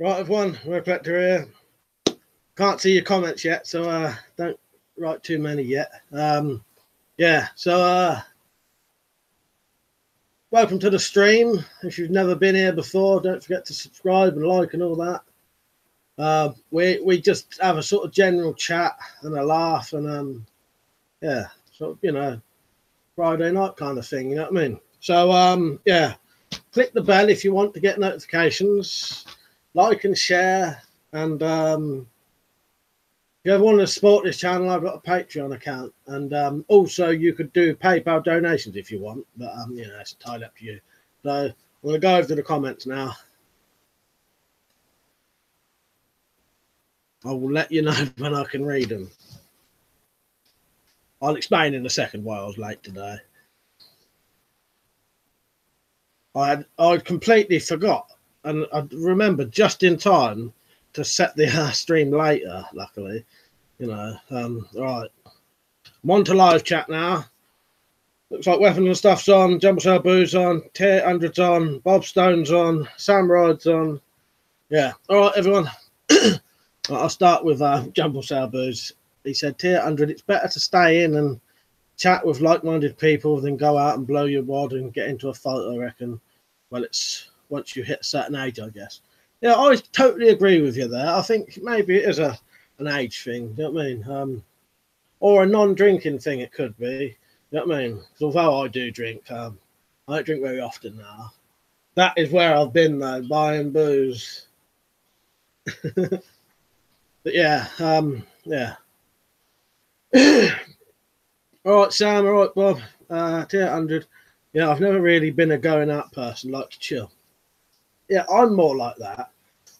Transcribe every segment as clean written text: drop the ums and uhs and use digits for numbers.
Right, everyone, WeaponCollector here. Can't see your comments yet, so don't write too many yet. Yeah, so welcome to the stream. If you've never been here before, don't forget to subscribe and like and all that. We just have a sort of general chat and a laugh and yeah, sort of, you know, Friday night kind of thing, you know what I mean? So yeah, click the bell if you want to get notifications, like and share, and if you ever want to support this channel, I've got a Patreon account, and also you could do PayPal donations if you want, but you know, it's entirely up to you. So I'm going to go over to the comments now. I will let you know when I can read them. I'll explain in a second why I was late today. I completely forgot, and I remembered just in time to set the stream later, luckily. You know, right. I'm on to live chat now. Looks like Weapons and Stuff's on, Jumbo Sale Boo's on, Tier 100's on, Bob Stone's on, Sam Ride's on. Yeah, all right, everyone. I'll start with Jumbo Sale Boo's. He said, Tier 100, it's better to stay in and chat with like-minded people than go out and blow your wad and get into a fight, I reckon. Well, it's once you hit a certain age, I guess. Yeah, I totally agree with you there. I think maybe it is an age thing, you know what I mean? Or a non-drinking thing it could be, you know what I mean? Because although I do drink, I don't drink very often now. That is where I've been, though, buying booze. But yeah, yeah. All right, Sam. All right, Bob. Tier 100. Yeah, I've never really been a going out person, like to chill. Yeah, I'm more like that.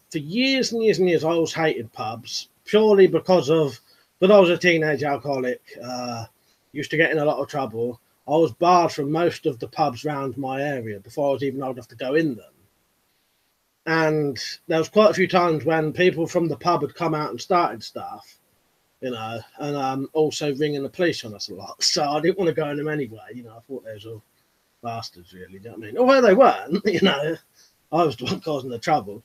For years and years and years, I always hated pubs purely because of when I was a teenage alcoholic. Used to get in a lot of trouble. I was barred from most of the pubs around my area before I was even old enough to go in them. And there was quite a few times when people from the pub had come out and started stuff, you know, and also ringing the police on us a lot. So I didn't want to go in them anyway. You know, I thought they was all bastards, really. You know what I mean? Although they weren't, you know, I was the one causing the trouble.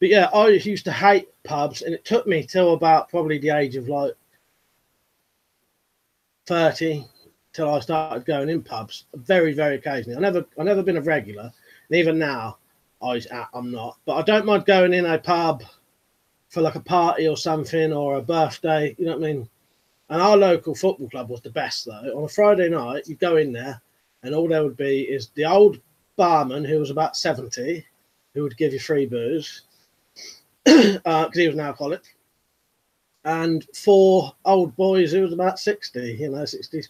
But yeah, I used to hate pubs, and it took me till about probably the age of like 30 till I started going in pubs very, very occasionally. I never been a regular, and even now I'm not. But I don't mind going in a pub for like a party or something or a birthday, you know what I mean? And our local football club was the best, though. On a Friday night, you go in there, and all there would be is the old barman who was about 70, who would give you free booze because he was an alcoholic, and 4 old boys who was about 60, you know, 60s,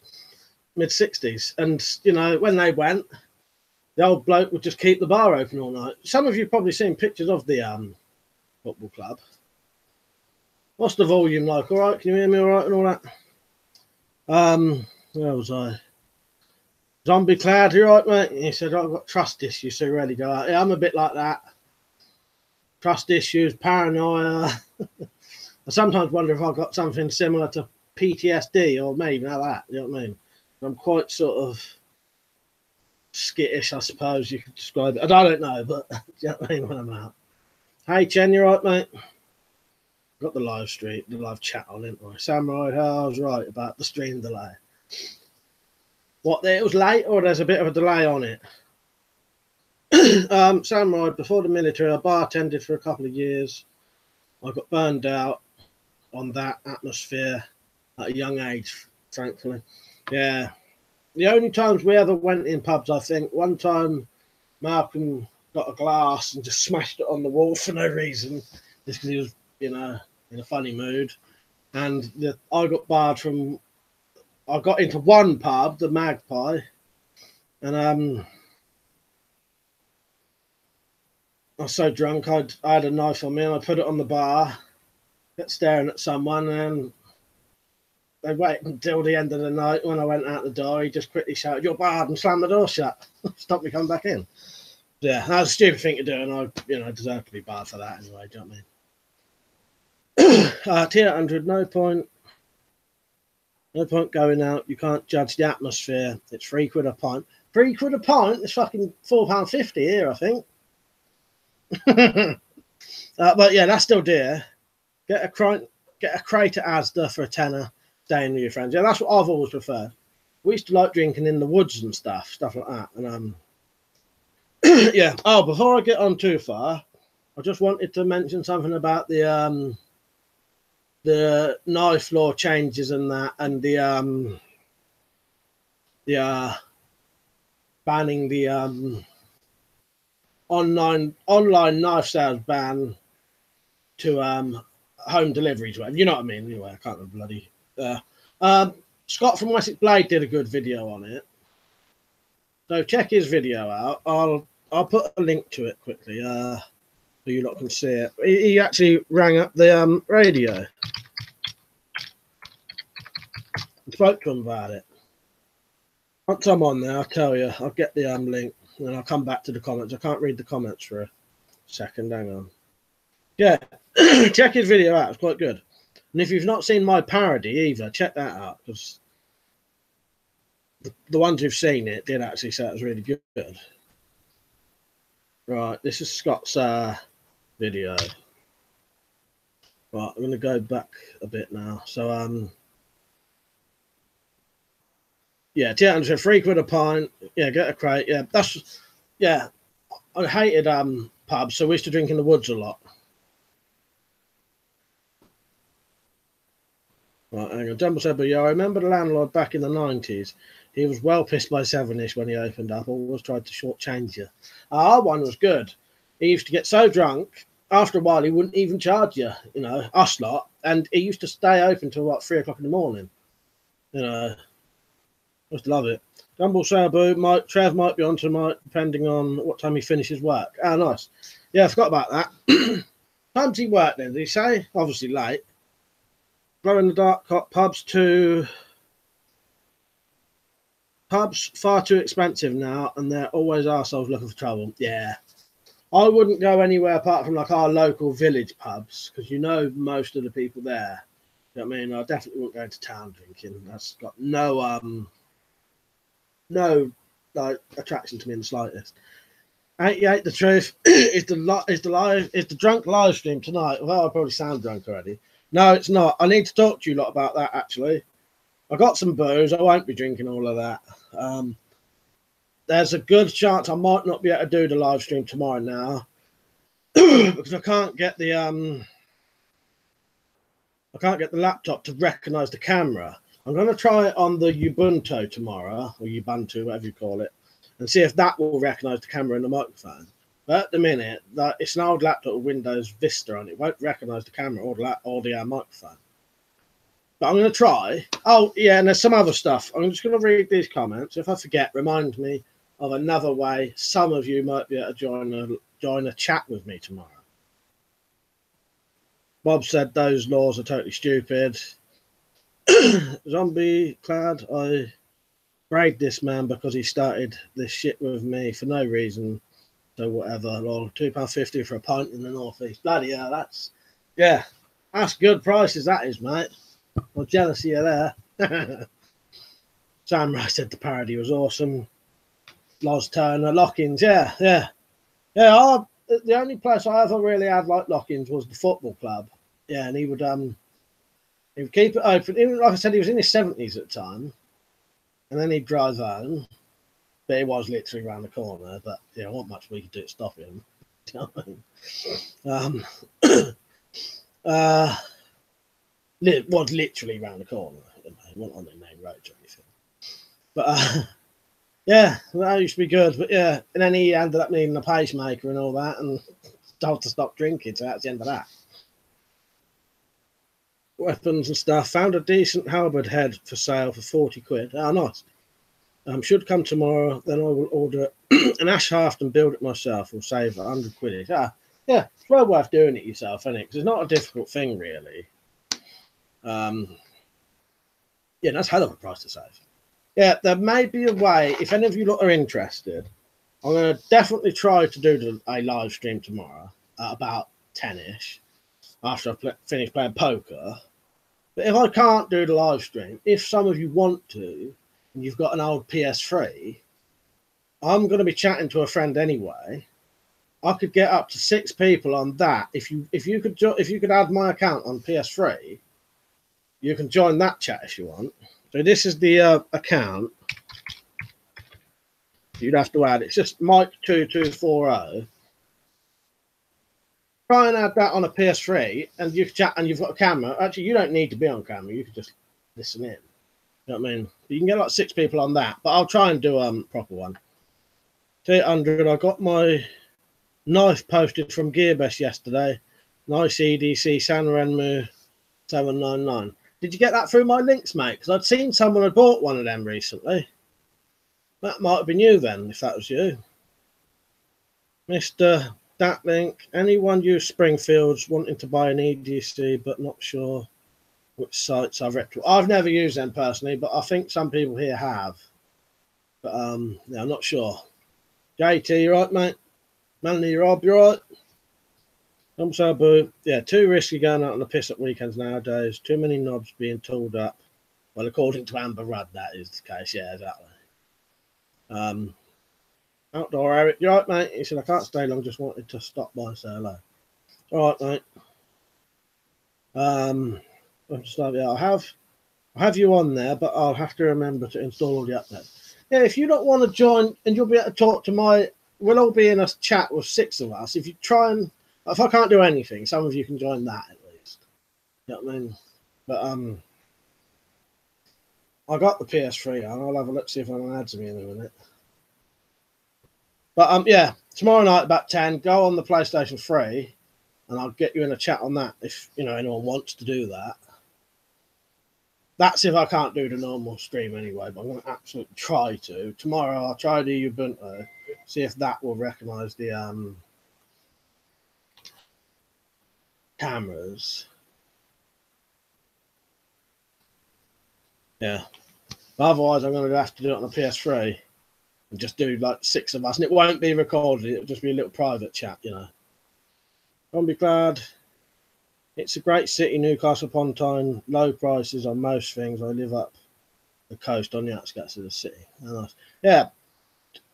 mid-60s. And, you know, when they went, the old bloke would just keep the bar open all night. Some of you probably seen pictures of the football club. What's the volume like? All right, can you hear me all right and all that? Where was I? Zombie Cloud, you right, mate? He said, I've got trust issues, so you really go out. Yeah, I'm a bit like that. Trust issues, paranoia. I sometimes wonder if I've got something similar to PTSD or maybe like that, you know what I mean? I'm quite sort of skittish, I suppose you could describe it. I don't know, but you know what I mean when I'm out. Hey, Chen, you right, mate? Got the live chat on, didn't I? Samurai, I was right about the stream delay. What, it was late, or there's a bit of a delay on it? Samurai, before the military, I bartended for a couple of years. I got burned out on that atmosphere at a young age, frankly. Yeah. The only times we ever went in pubs, I think, one time Malcolm got a glass and just smashed it on the wall for no reason, just because he was, you know, in a funny mood. And I got barred from... I got into one pub, the Magpie, and I was so drunk I had a knife on me and I put it on the bar, kept staring at someone, and they waited until the end of the night. When I went out the door, he just quickly shouted, "You're barred," and slammed the door shut. Stopped me coming back in. Yeah, that was a stupid thing to do, and I, you know, deserve to be barred for that anyway, do you know what I mean? Tier 100, no point. No point going out. You can't judge the atmosphere. It's £3 a pint. £3 a pint? It's fucking £4.50 here, I think. But yeah, that's still dear. Get a crate at Asda for a tenner. Staying with your friends. Yeah, that's what I've always preferred. We used to like drinking in the woods and stuff like that. And yeah. Oh, before I get on too far, I just wanted to mention something about the knife law changes and that, and the banning the online knife sales ban to home deliveries. You know what I mean? Anyway, I can't remember bloody. Scott from Wessex Blade did a good video on it, so check his video out. I'll put a link to it quickly, so you lot can see it. He actually rang up the radio and spoke to him about it. Once I'm on there, I'll tell you. I'll get the link and I'll come back to the comments. I can't read the comments for a second. Hang on. Yeah, check his video out. It's quite good. And if you've not seen my parody either, check that out, because the ones who've seen it did actually say it was really good. Right, this is Scott's video. Right, I'm going to go back a bit now. So, yeah, 200, £3 a pint. Yeah, get a crate. Yeah, yeah. I hated pubs, so we used to drink in the woods a lot. Right, hang on. Jumble said, but yeah, I remember the landlord back in the 90s. He was well pissed by 7ish when he opened up. Always tried to shortchange you. Our one was good. He used to get so drunk, after a while, he wouldn't even charge you, us lot. And he used to stay open till like 3 o'clock in the morning. I used to love it. Jumble said, Trev might be on tonight, depending on what time he finishes work. Ah, nice. Yeah, I forgot about that. Times he worked then, did he say? Obviously late. Glow in the dark pubs far too expensive now, and they're always arseholes looking for trouble. Yeah, I wouldn't go anywhere apart from like our local village pubs, because most of the people there. You know what I mean? I definitely wouldn't go to town drinking. That's got no like attraction to me in the slightest. 88 the truth is the drunk live stream tonight. Well, I probably sound drunk already. No, it's not. I need to talk to you a lot about that, actually. I got some booze. I won't be drinking all of that. There's a good chance I might not be able to do the live stream tomorrow now because I can't get the laptop to recognise the camera. I'm going to try it on the Ubuntu tomorrow, or Ubuntu, whatever you call it, and see if that will recognise the camera and the microphone. But at the minute, it's an old laptop with Windows Vista on it. It won't recognise the camera or the microphone. But I'm going to try. Oh, yeah, and there's some other stuff. I'm just going to read these comments. If I forget, remind me of another way some of you might be able to join a chat with me tomorrow. Bob said those laws are totally stupid. Zombie clad, I braid this man because he started this shit with me for no reason. So whatever, lol. £2.50 for a pint in the northeast. Bloody hell, that's good prices, that is, mate. I'm jealous of you there. Sam Rice said the parody was awesome. Loz Turner, lock-ins, yeah. The only place I ever really had like lock-ins was the football club. Yeah, and he would keep it open. Even, like I said, he was in his 70s at the time, and then he'd drive home. But it was literally around the corner. But yeah, not much we could do to stop him. You know what I mean? It was literally around the corner. It wasn't on the main road or anything. But yeah, that used to be good. But yeah, and then he ended up needing a pacemaker and all that, and told to stop drinking. So that's the end of that. Weapons and stuff. Found a decent halberd head for sale for £40. Oh, nice. Should come tomorrow. Then I will order an ash haft and build it myself. We'll save £100. Yeah, it's well worth doing it yourself, isn't it? Because it's not a difficult thing, really. Yeah, that's a hell of a price to save. Yeah, there may be a way. If any of you lot are interested, I'm going to definitely try to do a live stream tomorrow at about 10ish after I finish playing poker. But if I can't do the live stream, if some of you want to, and you've got an old PS3, I'm going to be chatting to a friend anyway, I could get up to 6 people on that. If you could add my account on PS3, you can join that chat if you want. So this is the account. You'd have to add. It's just Mike2240. Try and add that on a PS3, and you can chat, and you've got a camera. Actually, you don't need to be on camera. You could just listen in. You know what I mean? You can get like 6 people on that, but I'll try and do a proper one. 800. I got my knife posted from Gearbest yesterday. Nice EDC San Renmu 799. Did you get that through my links, mate? Because I'd seen someone had bought one of them recently. That might have been you then, if that was you. Mr. That link. Anyone use Springfields wanting to buy an EDC but not sure which sites I've read to? I've never used them personally, but I think some people here have. But yeah, I'm not sure. JT, you right, mate? Melanie, Rob, you right? I'm so boo. Yeah, too risky going out on the piss at weekends nowadays. Too many knobs being tooled up. Well, according to Amber Rudd, that is the case. Yeah, exactly. Outdoor Eric, you right, mate? He said, I can't stay long, just wanted to stop by and say hello. All right, mate. Yeah, I have you on there, but I'll have to remember to install all the updates. Yeah, if you don't want to join, and you'll be able to talk to we'll all be in a chat with 6 of us. If you try and, if I can't do anything, some of you can join that at least. You know what I mean? But I got the PS3 on. I'll have a look, see if I can add some in a minute. But yeah, tomorrow night about 10, go on the PlayStation 3, and I'll get you in a chat on that if anyone wants to do that. That's if I can't do the normal stream anyway, but I'm going to absolutely try to. Tomorrow I'll try the Ubuntu, see if that will recognise the cameras. Yeah. But otherwise, I'm going to have to do it on the PS3 and just do like 6 of us, and it won't be recorded. It'll just be a little private chat, Don't be glad. It's a great city, Newcastle upon Tyne. Low prices on most things. I live up the coast on the outskirts of the city. Oh, nice. Yeah,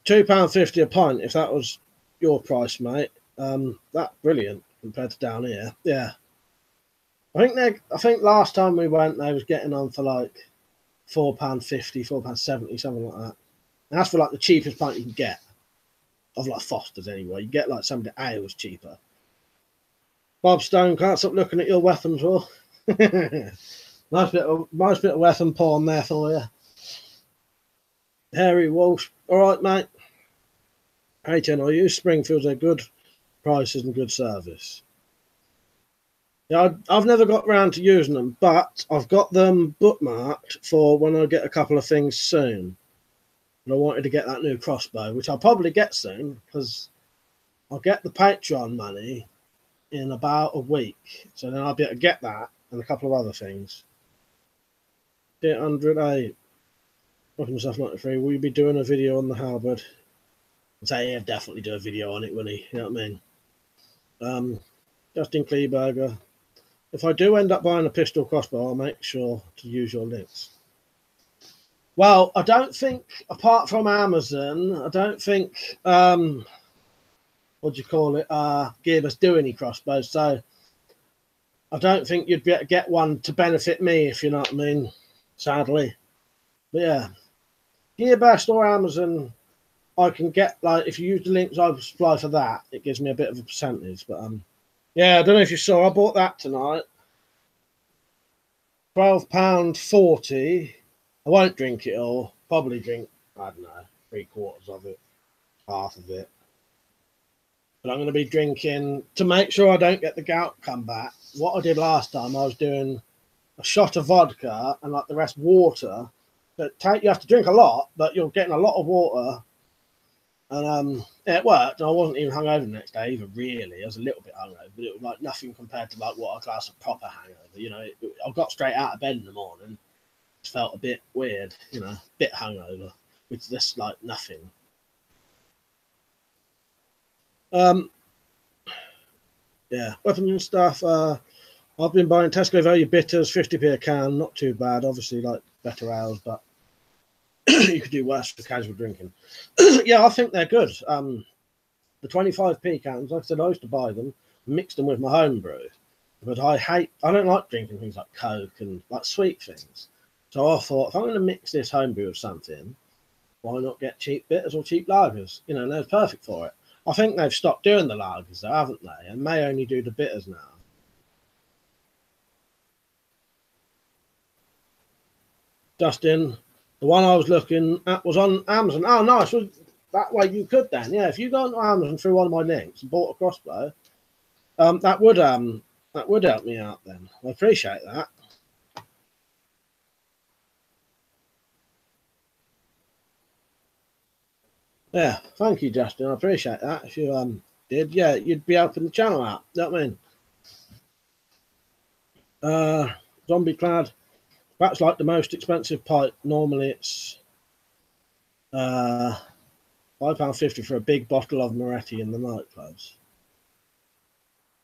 £2.50 a pint. If that was your price, mate, that's brilliant compared to down here. Yeah, I think last time we went, they was getting on for like £4.50, £4.70, something like that. And that's for like the cheapest pint you can get of like Foster's anyway. You get like some of the ales cheaper. Bob Stone, can't stop looking at your weapons, Will. nice bit of weapon porn there for you. Harry Walsh, all right, mate. Hey, Jen, I use Springfields. They're good prices and good service. Yeah, I've never got round to using them, but I've got them bookmarked for when I get a couple of things soon. And I wanted to get that new crossbow, which I'll probably get soon because I'll get the Patreon money in about a week, so then I'll be able to get that and a couple of other things. 808 Weapon Stuff 93. Will you be doing a video on the halberd? I'd say he'll definitely do a video on it, will he? You know what I mean? Justin Kleberger. If I do end up buying a pistol crossbow, I'll make sure to use your links. Well, I don't think, apart from Amazon, I don't think what do you call it? Gearbest do any crossbows, so I don't think you'd be able to get one to benefit me, if you know what I mean. Sadly, but yeah, Gearbest or Amazon, I can get like if you use the links I supply for that, it gives me a bit of a percentage. But yeah, I don't know if you saw, I bought that tonight. £12.40. I won't drink it all. Probably drink, I don't know, 3/4 of it, half of it. But I'm going to be drinking, to make sure I don't get the gout come back. What I did last time, I was doing a shot of vodka and like the rest water. But you have to drink a lot, but you're getting a lot of water. And yeah, it worked. I wasn't even hungover the next day either, really. I was a little bit hungover, but it was like nothing compared to like what I class a proper hangover. I got straight out of bed in the morning. It felt a bit weird, a bit hungover, which is just like nothing. Yeah, weapons and stuff. I've been buying Tesco Value bitters, 50p a can, not too bad. Obviously, like better ales, but you could do worse for casual drinking. Yeah, I think they're good. The 25p cans, like I said, I used to buy them, mix them with my homebrew. But I don't like drinking things like Coke and like sweet things. So I thought, if I'm going to mix this homebrew with something, why not get cheap bitters or cheap lagers? You know, and they're perfect for it. I think they've stopped doing the lagers though, haven't they? And may only do the bitters now. Justin, the one I was looking at was on Amazon. Oh, nice. Well, that way you could then. Yeah, if you go on Amazon through one of my links and bought a crossbow, that would help me out then. I appreciate that. Yeah, thank you, Justin. I appreciate that. If you did, yeah, you'd be helping the channel out. You know what I mean? Zombie clad. That's like the most expensive pipe. Normally it's £5.50 for a big bottle of Moretti in the nightclubs.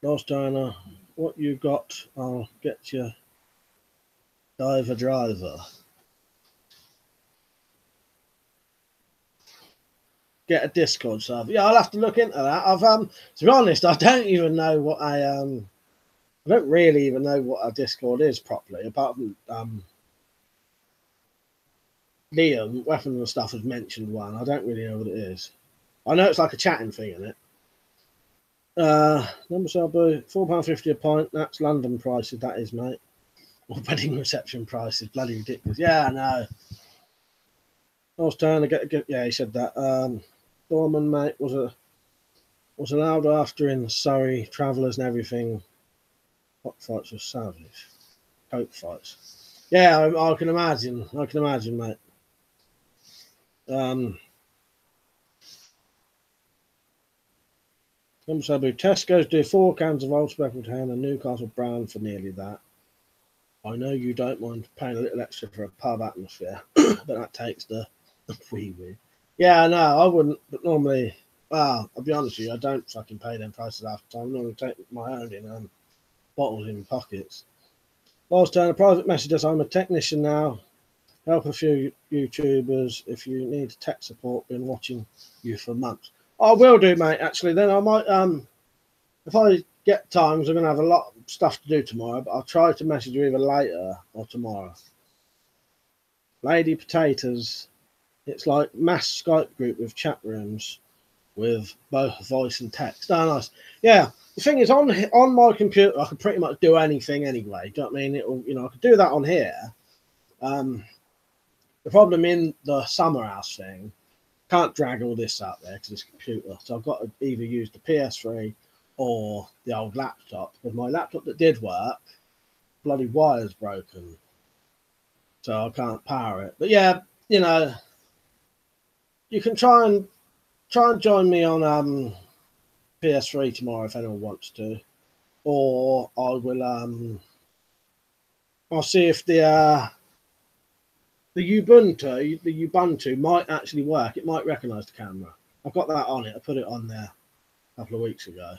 Last China, what you got? I'll get you diver driver. Get a Discord server. Yeah, I'll have to look into that. I've to be honest, I don't even know what I don't really even know what a Discord is properly, apart from Liam, Weapons and Stuff, has mentioned one. I don't really know what it is. I know it's like a chatting thing, isn't it? Number sale boo, £4.50 a pint. That's London prices, that is, mate. Or wedding reception prices, bloody ridiculous. Yeah, I know. I was trying to get yeah, he said that. Dorman, mate, was allowed after in Surrey, travellers and everything. Hot fights were savage. Coke fights. Yeah, I can imagine. I can imagine, mate. Tesco's do 4 cans of Old Speckled Hen and Newcastle Brown for nearly that. I know you don't mind paying a little extra for a pub atmosphere, but that takes the wee. Yeah, no, I wouldn't. But normally, well, I'll be honest with you, I don't fucking pay them prices after time. I normally take my own in bottles in pockets. Last turn, a private message us. I'm a technician now. Help a few YouTubers. If you need tech support, been watching you for months. I will do, mate. Actually, then I might. If I get time, because I'm going to have a lot of stuff to do tomorrow, but I'll try to message you either later or tomorrow. Lady Potatoes. It's like mass Skype group with chat rooms with both voice and text. Oh, nice. Yeah. The thing is, on my computer, I can pretty much do anything anyway. Do you know what I mean? It'll, I could do that on here. The problem in the summer house thing, can't drag all this out there because it's a computer. So I've got to either use the PS3 or the old laptop. Because my laptop that did work, bloody wire's broken. So I can't power it. But yeah, you can try and join me on PS3 tomorrow if anyone wants to, or I will. I'll see if the Ubuntu might actually work. It might recognise the camera. I've got that on it. I put it on there a couple of weeks ago.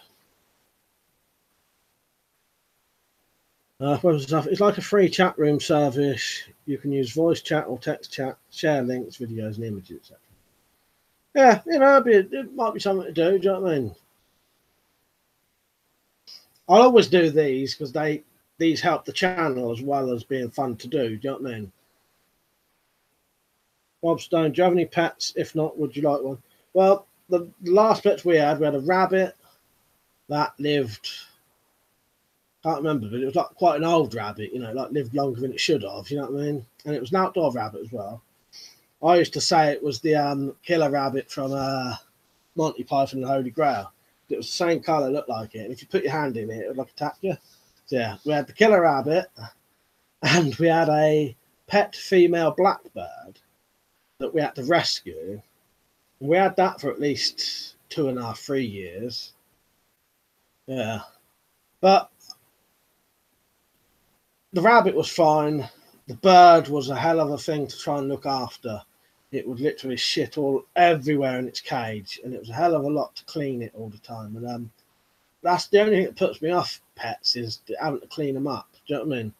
It's like a free chat room service. You can use voice chat or text chat, share links, videos, and images, etc. Yeah, it might be something to do. Do you know what I mean? I'll always do these because these help the channel as well as being fun to do. Do you know what I mean? Bob Stone, do you have any pets? If not, would you like one? Well, the last pets we had a rabbit that lived. Can't remember, but it was like quite an old rabbit. Like lived longer than it should have. You know what I mean? And it was an outdoor rabbit as well. I used to say it was the killer rabbit from Monty Python and the Holy Grail. It was the same colour, looked like it. And if you put your hand in it, it would like attack you. So yeah, we had the killer rabbit, and we had a pet female blackbird that we had to rescue. And we had that for at least 2.5, 3 years. Yeah, but the rabbit was fine. The bird was a hell of a thing to try and look after. It would literally shit all everywhere in its cage, and it was a hell of a lot to clean it all the time. And that's the only thing that puts me off pets is having to clean them up. Do you know what I mean?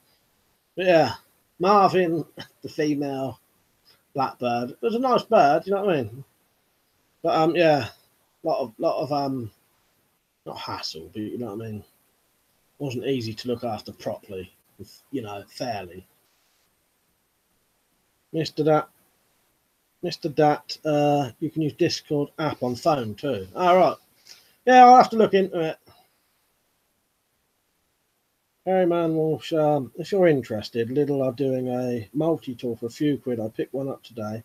But yeah, Marvin, the female blackbird, it was a nice bird. You know what I mean? But yeah, lot of not hassle, but you know what I mean. Wasn't easy to look after properly, you know, fairly. Mr. Dat, you can use Discord app on phone too. All right. Yeah, I'll have to look into it. Harry Man Walsh, if you're interested, Lidl are doing a multi-tool for a few quid. I picked one up today.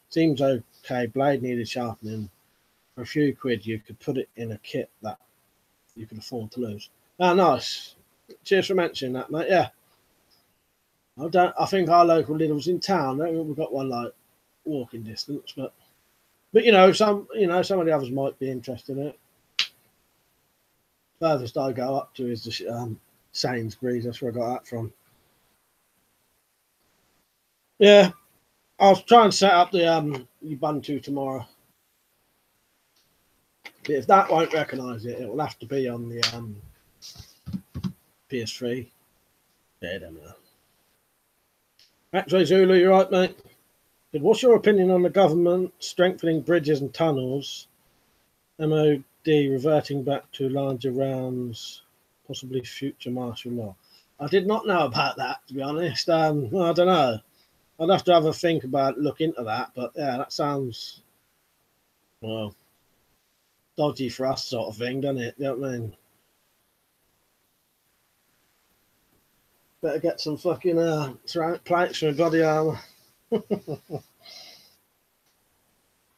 Seems okay. Blade needed sharpening. For a few quid, you could put it in a kit that you could afford to lose. Ah, nice. Cheers for mentioning that, mate. Yeah. I think our local Lidl's in town. I don't think we've got one like walking distance, but you know, some of the others might be interested in it. Furthest I go up to is the Sainsbury's. That's where I got that from. Yeah, I'll try and set up the Ubuntu tomorrow. But if that won't recognise it, it will have to be on the PS3. Yeah, I don't know. X-Ray Zulu, you're right, mate. What's your opinion on the government strengthening bridges and tunnels? MOD reverting back to larger rounds, possibly future martial law. I did not know about that, to be honest. Well, I don't know. I'd have to have a think about, look into that. But yeah, that sounds, well, dodgy for us sort of thing, doesn't it? You know what I mean? Better get some fucking ceramic plates for body armour.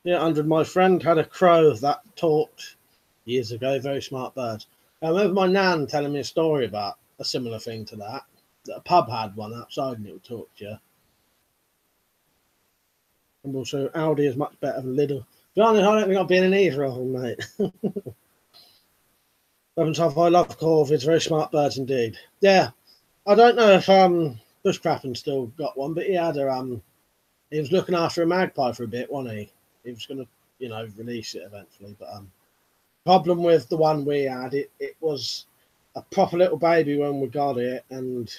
Yeah, 100. My friend had a crow that talked years ago. Very smart bird. I remember my nan telling me a story about a similar thing to that. That a pub had one outside and it would talk to you. And also, Aldi is much better than Lidl. To be honest, I don't think I've been in either of them, mate. I love corvids. Very smart birds indeed. Yeah, I don't know if Bushcraftman still got one, but he had a he was looking after a magpie for a bit, wasn't he? He was going to, you know, release it eventually. But problem with the one we had, it was a proper little baby when we got it, and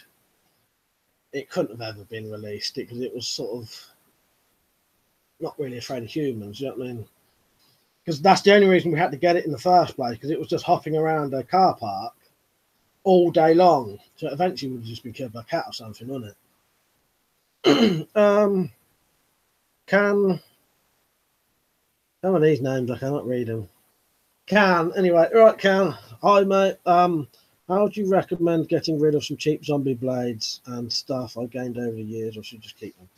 it couldn't have ever been released because it was sort of not really afraid of humans. You know what I mean? Because that's the only reason we had to get it in the first place, because it was just hopping around a car park all day long. So eventually would just be killed by a cat or something, wouldn't it? Some of these names I cannot read them. Anyway, right, hi mate. How would you recommend getting rid of some cheap zombie blades and stuff I gained over the years, or should just keep them?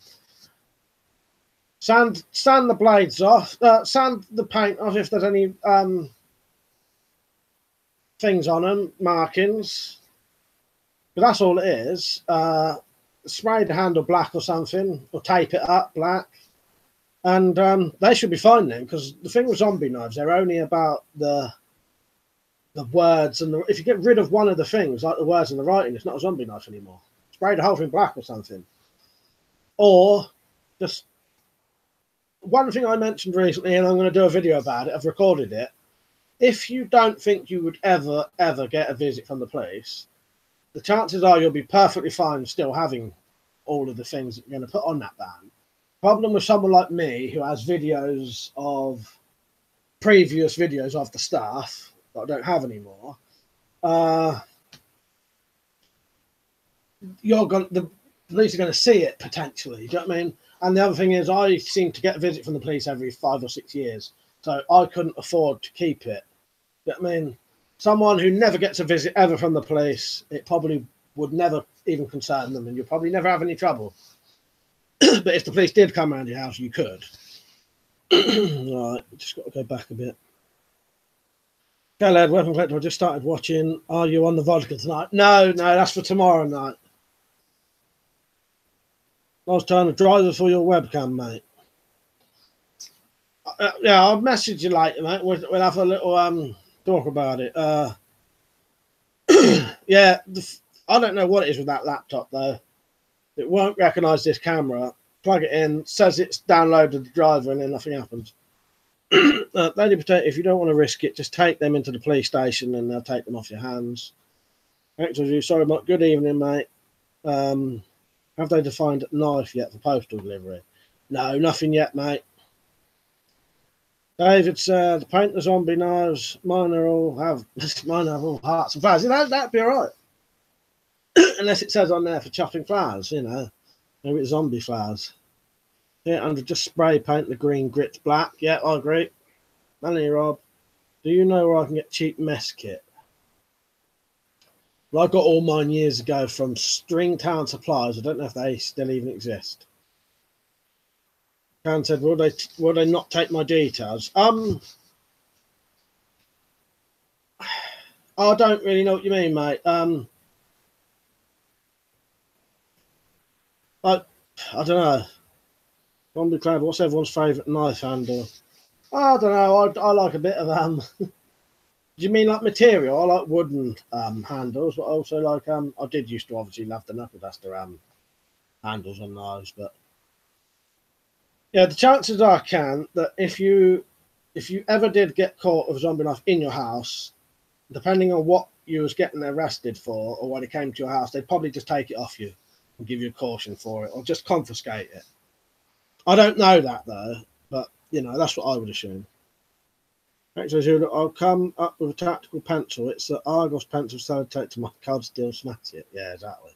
Sand the blades off, sand the paint off if there's any things on them, markings. But that's all it is. Spray the handle black or something, or tape it up black. And they should be fine then, because the thing with zombie knives, they're only about the words, and if you get rid of one of the things, like the words and the writing, it's not a zombie knife anymore. Spray the whole thing black or something. Or just one thing I mentioned recently, and I'm going to do a video about it, I've recorded it. If you don't think you would ever get a visit from the police, the chances are you'll be perfectly fine still having all of the things that you're going to put on that ban. Problem with someone like me who has videos of previous videos of the staff that I don't have anymore, the police are going to see it potentially. Do you know what I mean? And the other thing is, I seem to get a visit from the police every 5 or 6 years, so I couldn't afford to keep it. Do you know what I mean? Someone who never gets a visit ever from the police, it probably would never even concern them, and you'll probably never have any trouble. But if the police did come around your house, you could. Right, just got to go back a bit. Okay, lad, WeaponCollector, I just started watching. Are you on the vodka tonight? No, that's for tomorrow night. I was trying to drive for your webcam, mate. Yeah, I'll message you later, mate. We'll have a little talk about it. Yeah, I don't know what it is with that laptop, though. It won't recognise this camera. Plug it in, says it's downloaded the driver, and then nothing happens. Lady Potato, if you don't want to risk it, just take them into the police station and they'll take them off your hands. Sorry, Mark. Good evening, mate. Have they defined knife yet for postal delivery? No, nothing yet, mate. David said, paint the zombie knives. Mine have all hearts and flowers. You know, that'd be all right. Unless it says on there for chopping flowers, you know. Maybe it's zombie flowers. Yeah, and just spray paint the green grits black. Yeah, I agree. Melanie Rob, do you know where I can get cheap mess kit? Well, I got all mine years ago from Stringtown Supplies. I don't know if they still even exist. Karen said, will they not take my details? I don't really know what you mean, mate. I don't know. Zombie Cloud, what's everyone's favourite knife handle? I don't know. I like a bit of Do you mean like material? I like wooden handles, but I also like I did used to obviously love the knuckle duster handles on knives, but yeah, the chances are, that if you ever did get caught with a zombie knife in your house, depending on what you was getting arrested for or when it came to your house, they'd probably just take it off you and give you a caution for it or just confiscate it. I don't know that though, but you know, that's what I would assume. Actually, I'll come up with a tactical pencil. It's the Argos pencil sellotape to my card, still smash it. Yeah, exactly.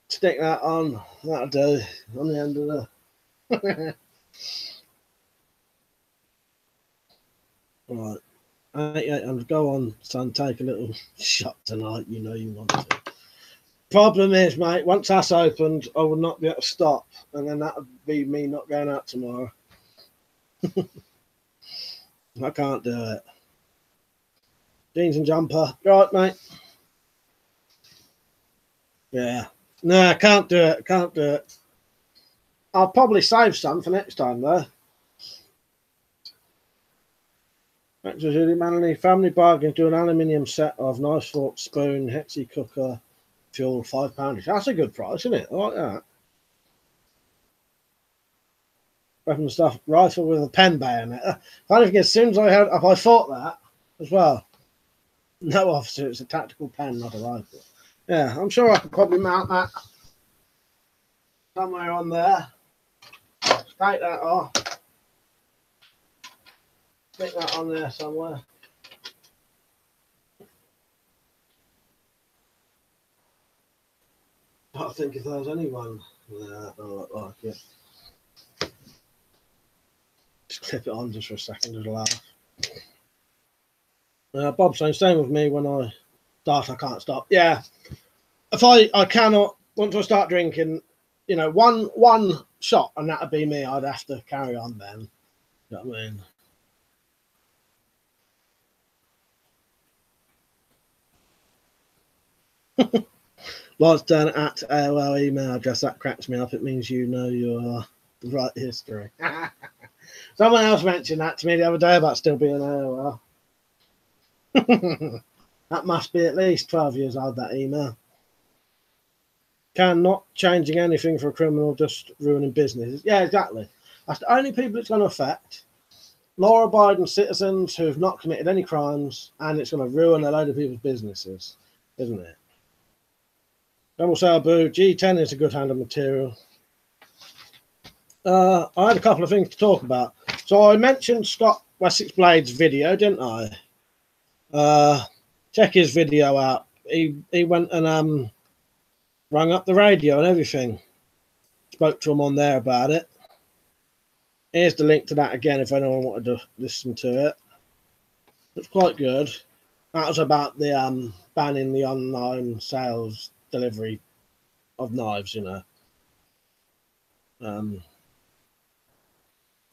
Stick that on. That'll do. On the end of the. Right. 8800. Go on, son. Take a little shot tonight. You know you want to. Problem is, mate, once that's opened, I will not be able to stop. And then that would be me not going out tomorrow. I can't do it. Jeans and jumper. Right, mate. Yeah. No, I can't do it. Can't do it. I'll probably save some for next time, though. Actually, Melanie, family bargain, do an aluminium set of knife, fork, spoon, hexy cooker, fuel, £5. That's a good price, isn't it? I like that. Weapon stuff, rifle with a pen bayonet. Funny thing, as soon as I thought that as well. No, officer, it's a tactical pen, not a rifle. Yeah, I'm sure I could probably mount that somewhere on there. Take that off. Stick that on there somewhere. I think if there was anyone there, that would look like it. Just clip it on just for a second, just a laugh. Bob's saying, same with me when I start, I can't stop. Yeah. If I cannot, once I start drinking, you know, one shot and that'd be me, I'd have to carry on then. You know what I mean? Lod's done at AOL email address. That cracks me up. It means you know your right history. Someone else mentioned that to me the other day about still being AOL. That must be at least 12 years old, that email. Not changing anything for a criminal, just ruining business. Yeah, exactly. That's the only people it's going to affect. Law-abiding citizens who've not committed any crimes, and it's going to ruin a load of people's businesses, isn't it? Double sale boo. G10 is a good handle material. I had a couple of things to talk about. So I mentioned Scott Wessex Blade's video, didn't I? Check his video out. He went and rang up the radio and everything. Spoke to him on there about it. Here's the link to that again if anyone wanted to listen to it. It's quite good. That was about the banning the online sales delivery of knives, you know.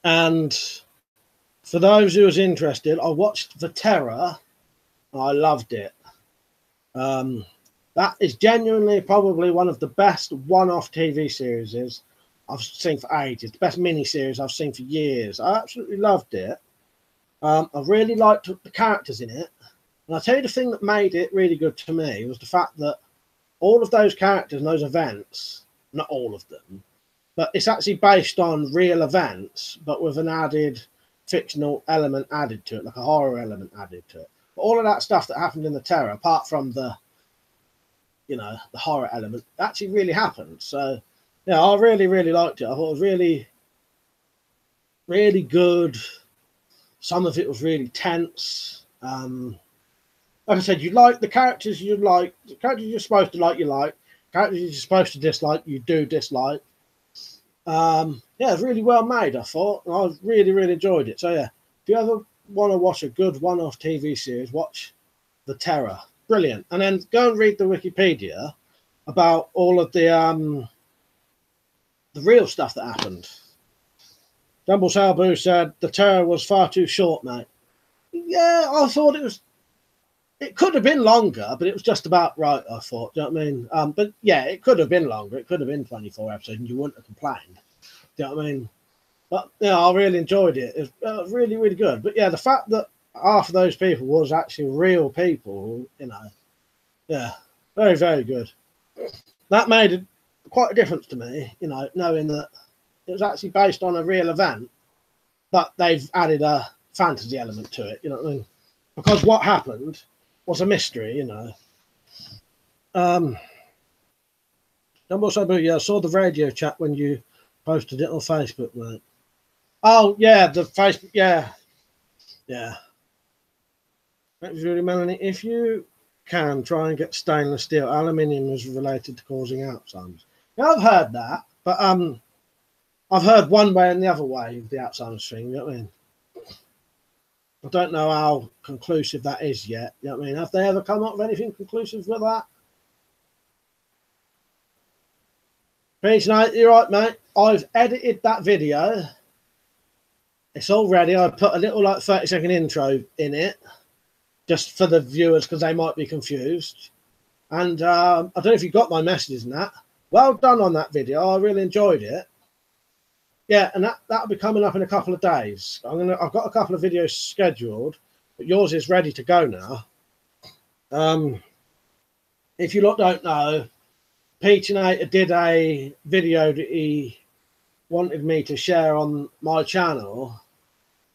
And for those who was interested, I watched The Terror. I loved it. That is genuinely probably one of the best one-off TV series I've seen for ages. The best mini-series I've seen for years. I absolutely loved it. I really liked the characters in it. And I'll tell you the thing that made it really good to me was the fact that all of those characters and those events, not all of them, but it's actually based on real events, but with an added fictional element added to it, like a horror element added to it. But all of that stuff that happened in The Terror, apart from the, you know, the horror element, actually really happened. So, yeah, I really, really liked it. I thought it was really, really good. Some of it was really tense. Like I said, you like the characters you like, the characters you're supposed to like, you like, characters you're supposed to dislike, you do dislike. Yeah, it's really well made, I thought. I really, really enjoyed it. So yeah, if you ever want to watch a good one-off TV series, watch The Terror. Brilliant. And then go and read the Wikipedia about all of the real stuff that happened. Jumble Salbu said The Terror was far too short, mate. Yeah, I thought it was. It could have been longer, but it was just about right, I thought. Do you know what I mean? But yeah, it could have been longer. It could have been 24 episodes and you wouldn't have complained. Do you know what I mean? But yeah, I really enjoyed it. It was really, really good. But yeah, the fact that half of those people was actually real people, you know, yeah, very, very good. That made quite a difference to me, you know, knowing that it was actually based on a real event, but they've added a fantasy element to it, you know what I mean? Because what happened was a mystery, you know. Also, yeah, I saw the radio chat when you posted it on Facebook, mate. Oh, yeah, the Facebook, yeah. Yeah. Really, Melanie, if you can try and get stainless steel, aluminium is related to causing Alzheimer's. Yeah, I've heard that, but I've heard one way and the other way of the Alzheimer's thing, you know what I mean? I don't know how conclusive that is yet, you know what I mean? Have they ever come up with anything conclusive with that? Peach Knight, you're right, mate. I've edited that video. It's all ready. I put a little like 30-second intro in it just for the viewers because they might be confused. And I don't know if you got my messages and that. Well done on that video. I really enjoyed it. Yeah, and that'll be coming up in a couple of days. I've got a couple of videos scheduled, but yours is ready to go now. If you lot don't know, Peachinator did a video that he wanted me to share on my channel.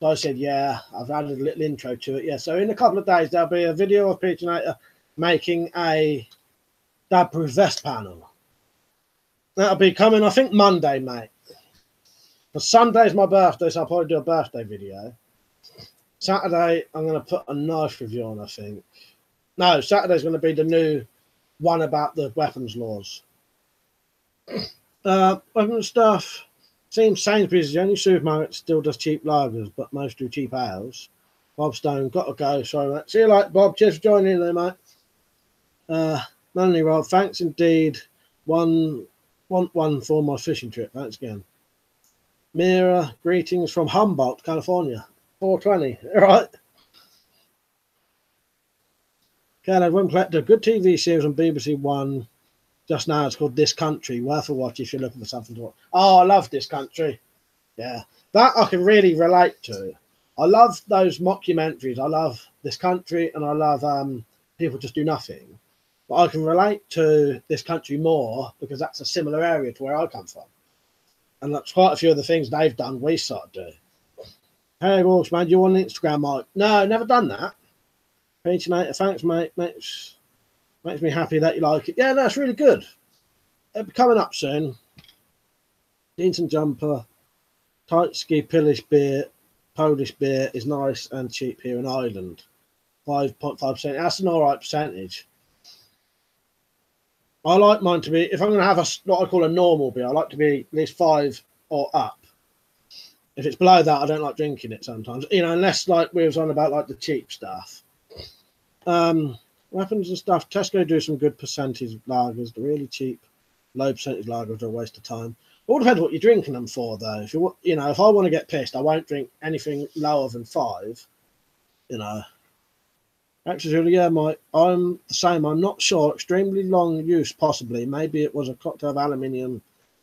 So I said, yeah, I've added a little intro to it. Yeah, so in a couple of days, there'll be a video of Peachinator making a dad-proof vest panel. That'll be coming, I think, Monday, mate. But Sunday's my birthday, so I'll probably do a birthday video. Saturday, I'm going to put a knife review on, I think. No, Saturday's going to be the new one about the weapons laws. Weapons stuff. Seems Sainsbury's is the only supermarket that still does cheap lagers, but most do cheap ales. Bob Stone, got to go. Sorry, mate. See you later, Bob. Cheers for joining in there, mate. Melanie Rob, thanks indeed. Want one for my fishing trip. Thanks again. Mira, greetings from Humboldt, California. 420. All right. Canada WeaponCollector, good TV series on BBC One. Just now, it's called This Country. Worth a watch if you're looking for something to watch. Oh, I love This Country. Yeah, that I can really relate to. I love those mockumentaries. I love This Country, and I love People Just Do Nothing. But I can relate to This Country more because that's a similar area to where I come from. And that's quite a few of the things they've done, we sort of do. Hey, Walks, man, you on Instagram, Mike? No, never done that. Peachinator, thanks, mate. Makes me happy that you like it. Yeah, no, it's really good. It'll be coming up soon. Jeans and jumper, tight ski Polish beer is nice and cheap here in Ireland. 5.5%. That's an alright percentage. I like mine to be, if I'm going to have what I call a normal beer, I like to be at least 5 or up. If it's below that, I don't like drinking it sometimes. You know, unless like we was on about like the cheap stuff. Weapons and stuff. Tesco do some good percentage lagers. The really cheap, low percentage lagers are a waste of time. It all depends what you're drinking them for, though. If if I want to get pissed, I won't drink anything lower than 5. You know. Actually, yeah, I'm the same. I'm not sure. Extremely long use, possibly. Maybe it was a cocktail of aluminium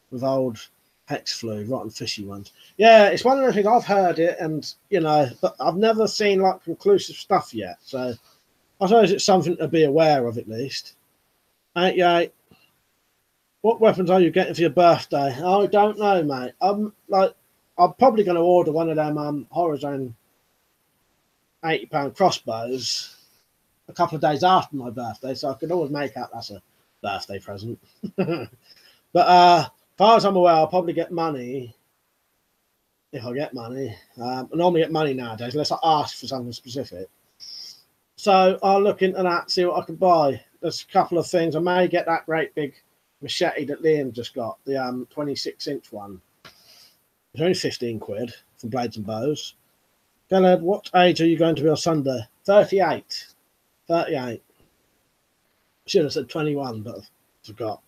with old hex flu, rotten fishy ones. Yeah, it's one of the things I've heard it, and but I've never seen like conclusive stuff yet. So I suppose it's something to be aware of at least. 88. What weapons are you getting for your birthday? Oh, I don't know, mate. I'm probably going to order one of them Horizon £80 crossbows a couple of days after my birthday, so I could always make out that's a birthday present. But as far as I'm aware, I'll probably get money if I get money. I normally get money nowadays, unless I ask for something specific. So I'll look into that, see what I can buy. There's a couple of things. I may get that great big machete that Liam just got, the 26-inch one. It's only 15 quid from Blades and Bows. Gelled, what age are you going to be on Sunday? 38. 38. Should have said 21, but I forgot.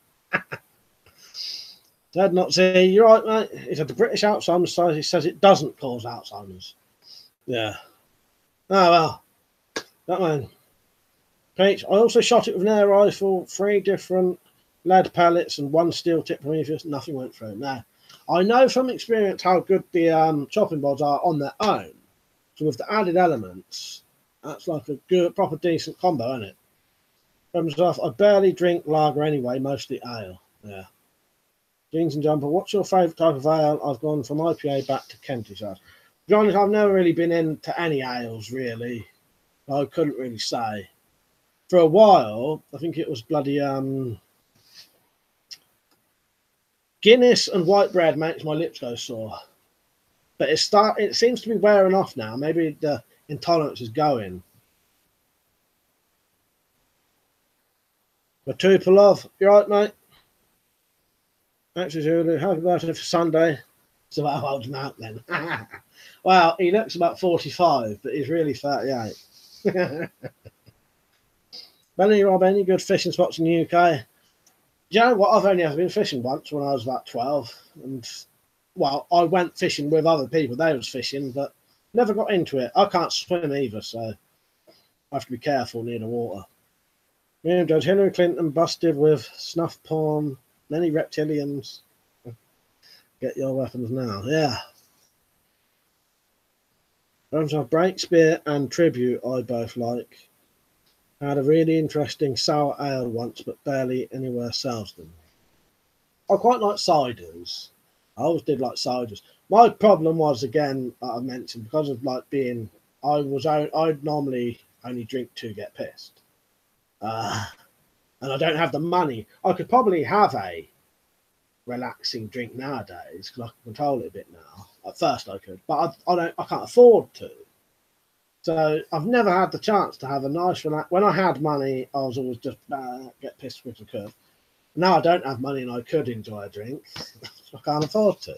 Dad not say, you're right, mate. He said the British Alzheimer's Society says it doesn't cause Alzheimer's. Yeah. Oh, well. That man. Peach, I also shot it with an air rifle, 3 different lead pellets and 1 steel tip Prometheus. Nothing went through. Now, I know from experience how good the chopping boards are on their own. So with the added elements, that's like a good, proper decent combo, isn't it? For myself, I barely drink lager anyway, mostly ale. Yeah. Jeans and jumper, what's your favourite type of ale? I've gone from IPA back to Kentish ale. To be honest, I've never really been into any ales, really. I couldn't really say. For a while, I think it was bloody Guinness and white bread makes my lips go sore. But it seems to be wearing off now. Maybe the intolerance is going. But two for love. You right, mate? Actually, Zulu, happy birthday for Sunday. So I'll hold him out then. Well, he looks about 45, but he's really 38. Benny, Rob, any good fishing spots in the UK? Do you know what? I've only ever been fishing once when I was about 12. And, well, I went fishing with other people. They was fishing, but never got into it. I can't swim either, so I have to be careful near the water. Judge Hillary Clinton busted with snuff porn, many reptilians. Get your weapons now. Yeah. Breakspear and Tribute I both like. I had a really interesting sour ale once, but barely anywhere sells them. I quite like ciders. I always did like ciders. My problem was, again, I mentioned, because of like being, I'd normally only drink to get pissed. And I don't have the money. I could probably have a relaxing drink nowadays because I can control it a bit now. At first I could, but I can't afford to. So I've never had the chance to have a nice relax. When I had money, I was always just get pissed as quick as I could. Now I don't have money and I could enjoy a drink. I can't afford to.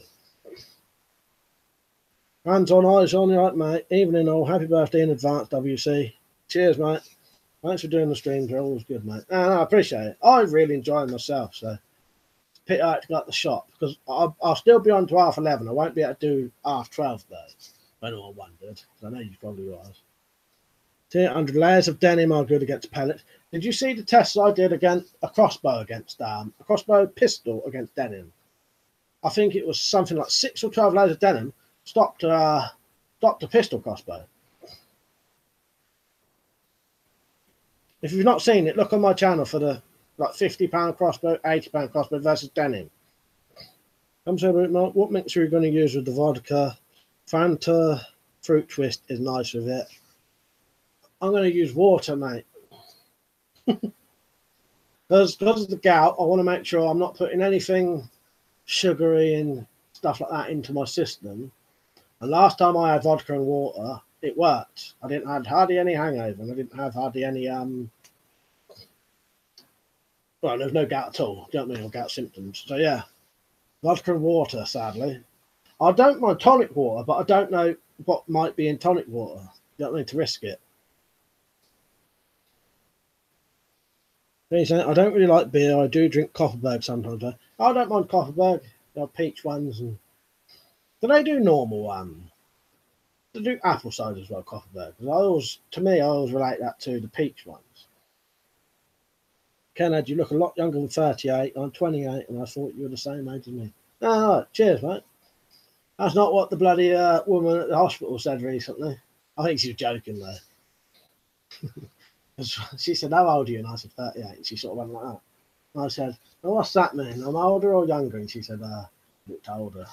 Hands on, eyes on, right, mate. Evening all. Happy birthday in advance, WC. Cheers, mate. Thanks for doing the streams. They're always good, mate. No, I appreciate it. I really enjoy myself, so it's a pity I had to go at the shop because I'll still be on to half 11. I won't be able to do half 12 though. If anyone wondered, I know you probably was. 200 layers of denim are good against pellets. Did you see the tests I did against a crossbow pistol against denim? I think it was something like 6 or 12 layers of denim stopped a pistol crossbow. If you've not seen it, look on my channel for the like £50 crossbow, £80 crossbow versus denim. What mixer are you going to use with the vodka? Fanta fruit twist is nice with it. I'm going to use water, mate. Because of the gout, I want to make sure I'm not putting anything sugary and stuff like that into my system. And last time I had vodka and water, it worked. I didn't have hardly any hangover, and I didn't have hardly any well, there's no gout at all. Do you know what I mean? Or gout symptoms. So yeah, vodka and water. Sadly, I don't mind tonic water, but I don't know what might be in tonic water. You know what I mean? To risk it. I don't really like beer. I do drink Copperberg sometimes. I don't mind Copperberg. They're peach ones, and do they do normal They do apple cider as well, Copperberg. To me, I always relate that to the peach ones. Kenneth, you look a lot younger than 38. I'm 28, and I thought you were the same age as me. Oh, cheers, mate. That's not what the bloody woman at the hospital said recently. I think she was joking, though. She said, how old are you? And I said, 38. And she sort of went like that. And I said, well, what's that mean? I'm older or younger? And she said, looked older.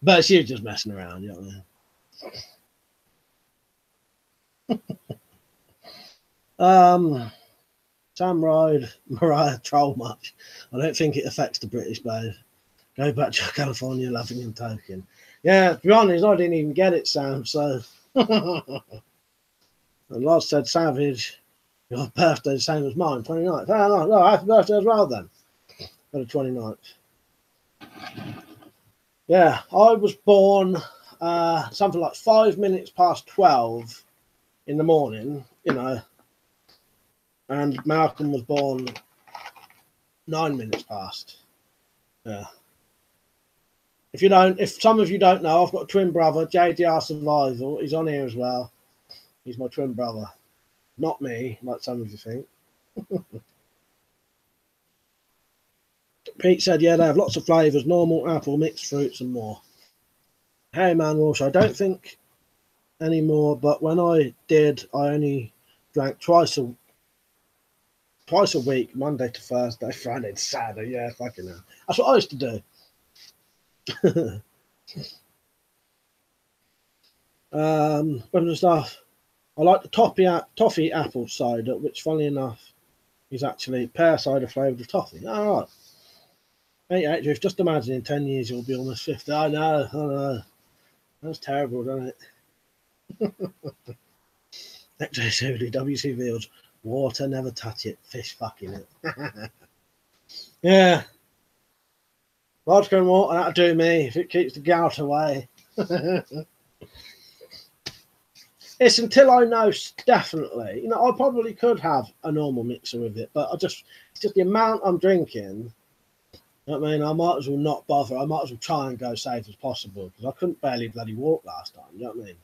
But she was just messing around, you know what I mean? Sam Ride, Mariah troll much. I don't think it affects the British babe. Go back to California, laughing and token. Yeah, to be honest, I didn't even get it, Sam. So, and Loz said, Savage, your birthday the same as mine, 29th. Oh, no, happy birthday as well then. For the 29th. Yeah, I was born something like 5 minutes past 12 in the morning, you know, and Malcolm was born 9 minutes past. Yeah. If some of you don't know, I've got a twin brother, JDR Survival. He's on here as well. He's my twin brother. Not me, like some of you think. Pete said, yeah, they have lots of flavours, normal, apple, mixed fruits and more. Hey man, Walsh, I don't think anymore, but when I did, I only drank twice a week, Monday to Thursday, Friday to Saturday. Yeah, fucking hell. That's what I used to do. Other stuff. I like the toffee apple cider, which, funnily enough, is actually pear cider flavoured with toffee. All right. Hey, Drift, just imagine in 10 years you'll be almost 50. I know. That's terrible, doesn't it? XJ70, WC Fields. Water, never touch it. Fish fucking it. Yeah. Vodka and water, that'll do me if it keeps the gout away. It's until I know definitely. You know, I probably could have a normal mixer with it, but it's just the amount I'm drinking. I mean, I might as well not bother. I might as well try and go safe as possible because I couldn't barely bloody walk last time. You know what I mean?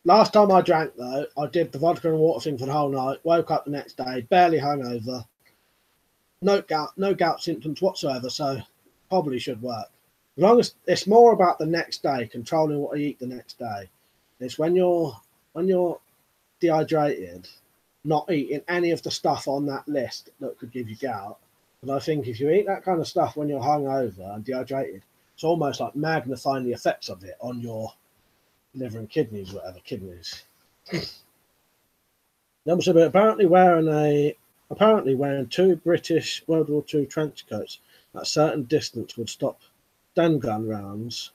Last time I drank, though, I did the vodka and water thing for the whole night, woke up the next day, barely hungover, no gout symptoms whatsoever, so probably should work. As long as it's more about the next day, controlling what I eat the next day. It's when you're dehydrated, not eating any of the stuff on that list that could give you gout. But I think if you eat that kind of stuff when you're hungover and dehydrated, it's almost like magnifying the effects of it on your liver and kidneys, whatever kidneys. Apparently wearing two British World War II trench coats at a certain distance would stop stun gun rounds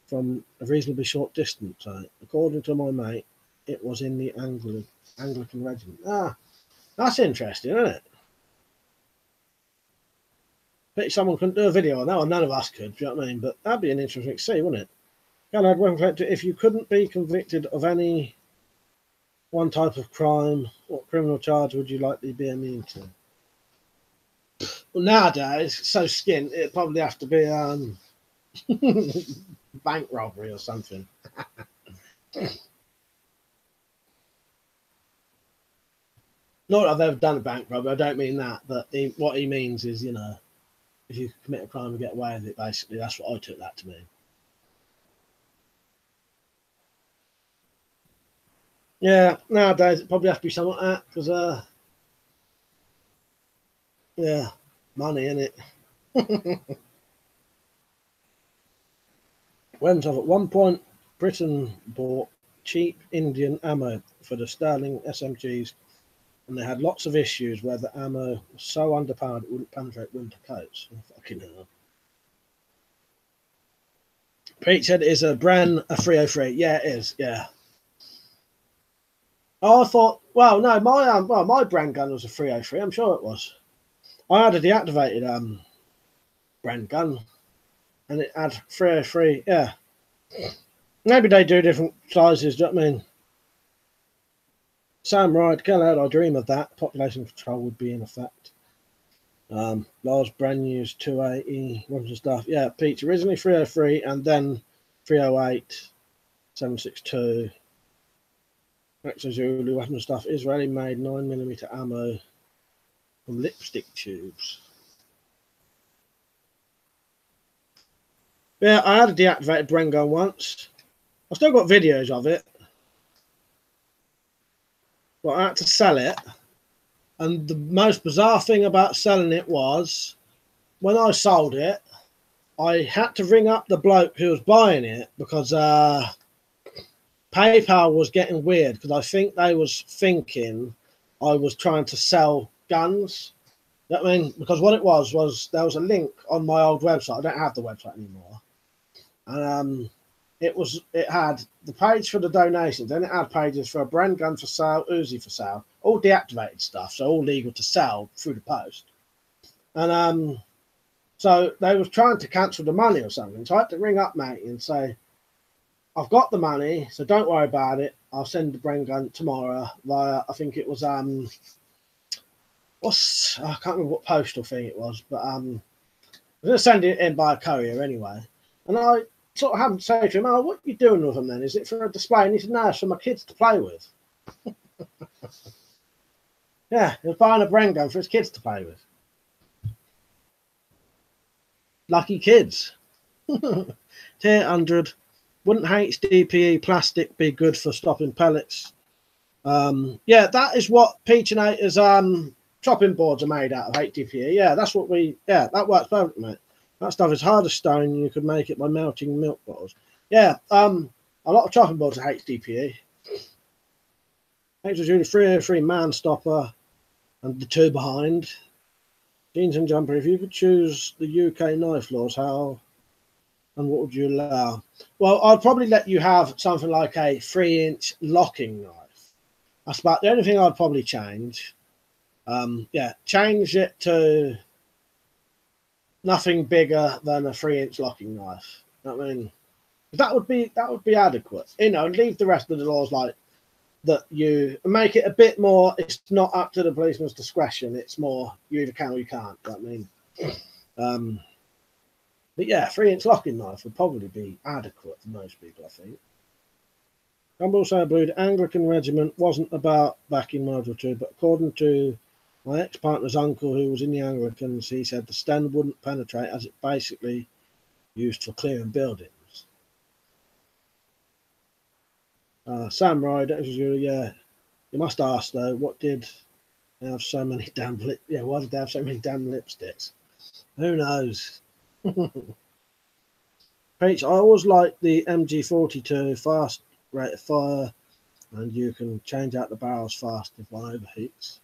from a reasonably short distance. According to my mate, it was in the Anglican regiment. Ah, that's interesting, isn't it? Pity someone couldn't do a video on that, or none of us could, do you know what I mean? But that'd be an interesting to see, wouldn't it? WeaponCollector, if you couldn't be convicted of any one type of crime, what criminal charge would you likely be immune to? Well, nowadays, it's so skint, it'd probably have to be bank robbery or something. Not that I've ever done a bank robbery, I don't mean that, but what he means is, you know, if you commit a crime and get away with it, basically, that's what I took that to mean. Yeah, nowadays it probably has to be something like that, because, yeah, money, innit? At one point, Britain bought cheap Indian ammo for the Sterling SMGs, and they had lots of issues where the ammo was so underpowered it wouldn't penetrate winter coats. Oh, fucking hell. Pete said it is a Bren, a 303. Yeah, it is. Yeah. Oh, I thought, well, no, my Bren gun was a 303. I'm sure it was. I had a deactivated Bren gun, and it had 303. Yeah. Maybe they do different sizes. Do you know what I mean? Sam Ride, Kellogg, I dream of that. Population control would be in effect. Lars Bren used 280 weapons and stuff. Yeah, Pete, originally 303 and then 308, 762. Extra Zulu weapon and stuff. Israeli made 9mm ammo from lipstick tubes. Yeah, I had a deactivated Bren gun once. I've still got videos of it. But I had to sell it. And the most bizarre thing about selling it was, when I sold it, I had to ring up the bloke who was buying it because PayPal was getting weird because I think they was thinking I was trying to sell guns You know what I mean? Because what it was there was a link on my old website. I don't have the website anymore. And it had the page for the donations, then it had pages for a Bren gun for sale, Uzi for sale, all deactivated stuff, so all legal to sell through the post. And so they was trying to cancel the money or something. So I had to ring up matey and say, I've got the money, so don't worry about it. I'll send the Bren gun tomorrow via, I think it was I can't remember what postal thing it was, but I'm going to send it in by a courier anyway. And I sort of haven't said to him, oh, what are you doing with them then? Is it for a display? And he said, no, it's for my kids to play with. Yeah, he was buying a Bren gun for his kids to play with. Lucky kids. Tier 100. Wouldn't HDPE plastic be good for stopping pellets? Yeah, that is what Peachinator's chopping boards are made out of, HDPE. Yeah, that's what that works perfectly, mate. That stuff is hard as stone. You could make it by melting milk bottles. Yeah, a lot of chopping boards are HDPE. Extra Junior 303 man stopper and the two behind. Jeans and jumper. If you could choose the UK knife laws, how and what would you allow? Well, I'd probably let you have something like a 3-inch locking knife. That's about the only thing I'd probably change. Yeah, change it to nothing bigger than a 3-inch locking knife. I mean, that would be adequate. You know, and leave the rest of the laws like that. You make it a bit more. It's not up to the policeman's discretion. It's more you either can or you can't. I mean, but yeah, 3-inch locking knife would probably be adequate for most people, I think. I'm also blue. The Anglican regiment wasn't about backing World War II, but according to my ex-partner's uncle, who was in the Anglicans, he said the stand wouldn't penetrate as it basically used for clearing buildings. Samurai, that was yeah. You must ask though, what did they have so many damn why did they have so many damn lipsticks? Who knows? Peach, I always like the MG42 fast rate of fire, and you can change out the barrels fast if one overheats.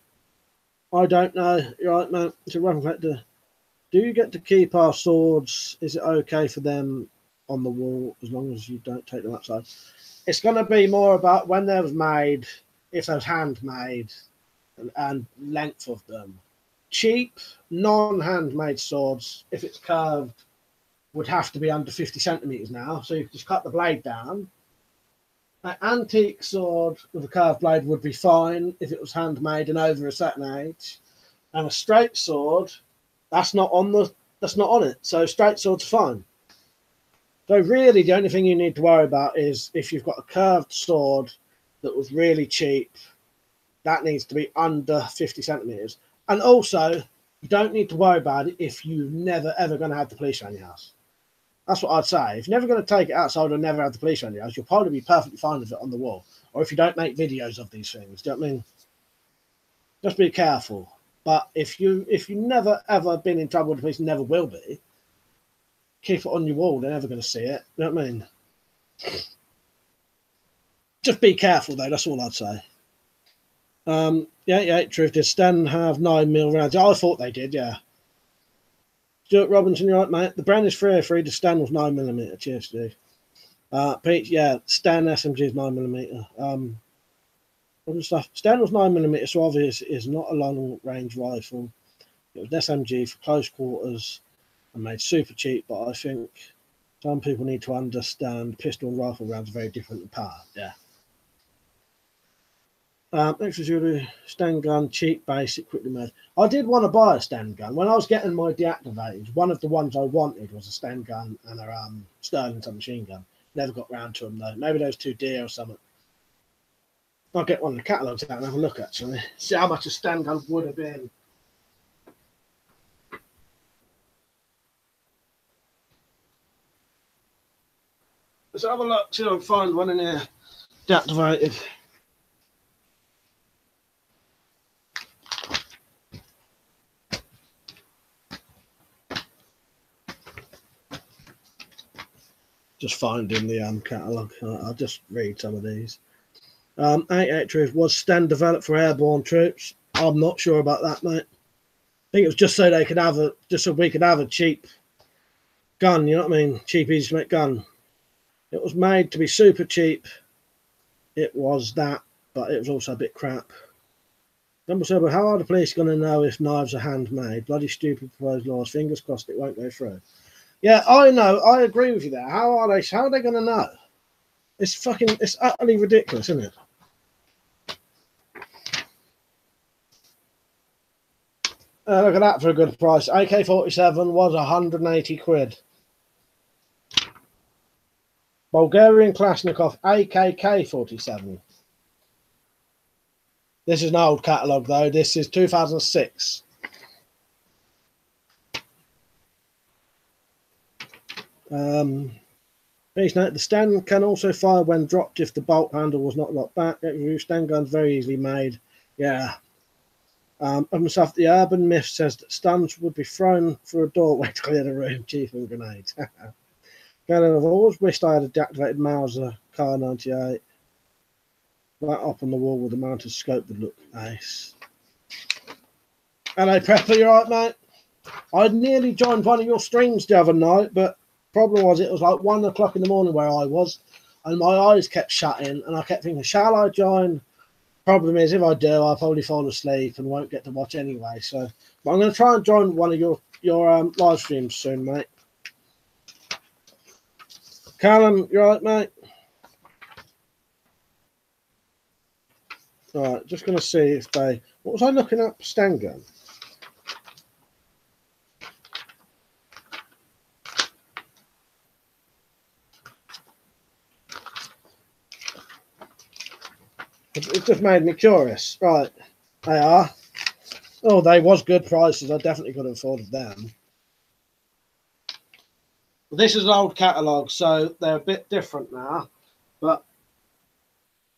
I don't know. You're right, man. It's a WeaponCollector. Do you get to keep our swords? Is it okay for them on the wall as long as you don't take them outside? It's going to be more about when they're made, if they're handmade, and length of them. Cheap, non-handmade swords, if it's curved, would have to be under 50 centimeters now. So you can just cut the blade down. An antique sword with a curved blade would be fine if it was handmade and over a certain age. And a straight sword, that's not on it. So straight swords are fine. So really the only thing you need to worry about is if you've got a curved sword that was really cheap, that needs to be under 50 centimeters. And also, you don't need to worry about it if you're never ever going to have the police around your house. That's what I'd say. If you're never going to take it outside or never have the police around your house, you'll probably be perfectly fine with it on the wall. Or if you don't make videos of these things, do you know what I mean? Just be careful. But if you never ever been in trouble with the police, never will be, keep it on your wall. They're never going to see it. You know what I mean? Just be careful though. That's all I'd say. Yeah, truth. Did Stan have 9mm rounds? I thought they did. Yeah. Stuart Robinson, you're right, mate. The brand is 303. The Stan was 9mm. Cheers, Steve. Pete, yeah, Stan SMG is 9mm. Other stuff. Stan was 9mm, so obviously it's not a long range rifle. It was an SMG for close quarters and made super cheap, but I think some people need to understand pistol and rifle rounds are very different in power. Yeah. Next was your stand gun, cheap, basic, quickly made. I did want to buy a stand gun. When I was getting my deactivated, one of the ones I wanted was a stand gun and a Sterling submachine gun. Never got round to them though. Maybe those too dear or something. I'll get one of the catalogues out and have a look actually. See how much a stand gun would have been. Let's have a look, see if I can find one in here. Deactivated. Just finding the catalogue. I'll just read some of these. 88 Truth, was Stand developed for airborne troops? I'm not sure about that, mate. I think it was just so they could have just so we could have a cheap gun, you know what I mean? Cheap, easy to make gun. It was made to be super cheap. It was that, but it was also a bit crap. Number 7, how are the police going to know if knives are handmade? Bloody stupid proposed laws. Fingers crossed it won't go through. Yeah, I know. I agree with you there. How are they going to know? It's utterly ridiculous, isn't it? Look at that for a good price. AK-47 was 180 quid. Bulgarian Kalashnikov AKK-47. This is an old catalogue, though. This is 2006. Please note, the stand can also fire when dropped if the bolt handle was not locked back. Stand guns very easily made. Yeah. Stuff. The urban myth says that stuns would be thrown through a doorway to clear the room. Chief and grenades. I've always wished I had a deactivated Mauser Car 98. That up on the wall with a mounted scope would look nice. Hello, Prepper, you alright, mate? I nearly joined one of your streams the other night, but problem was it was like 1 o'clock in the morning where I was, and my eyes kept shutting, and I kept thinking, shall I join? Problem is, if I do, I'll probably fall asleep and won't get to watch anyway. So, but I'm going to try and join one of your live streams soon, mate. Callum, you alright, mate? Alright, just going to see if they... What was I looking up? Stand gun. It just made me curious. Right, they are. Oh, they was good prices. I definitely could have afforded them. This is an old catalogue, so they're a bit different now. But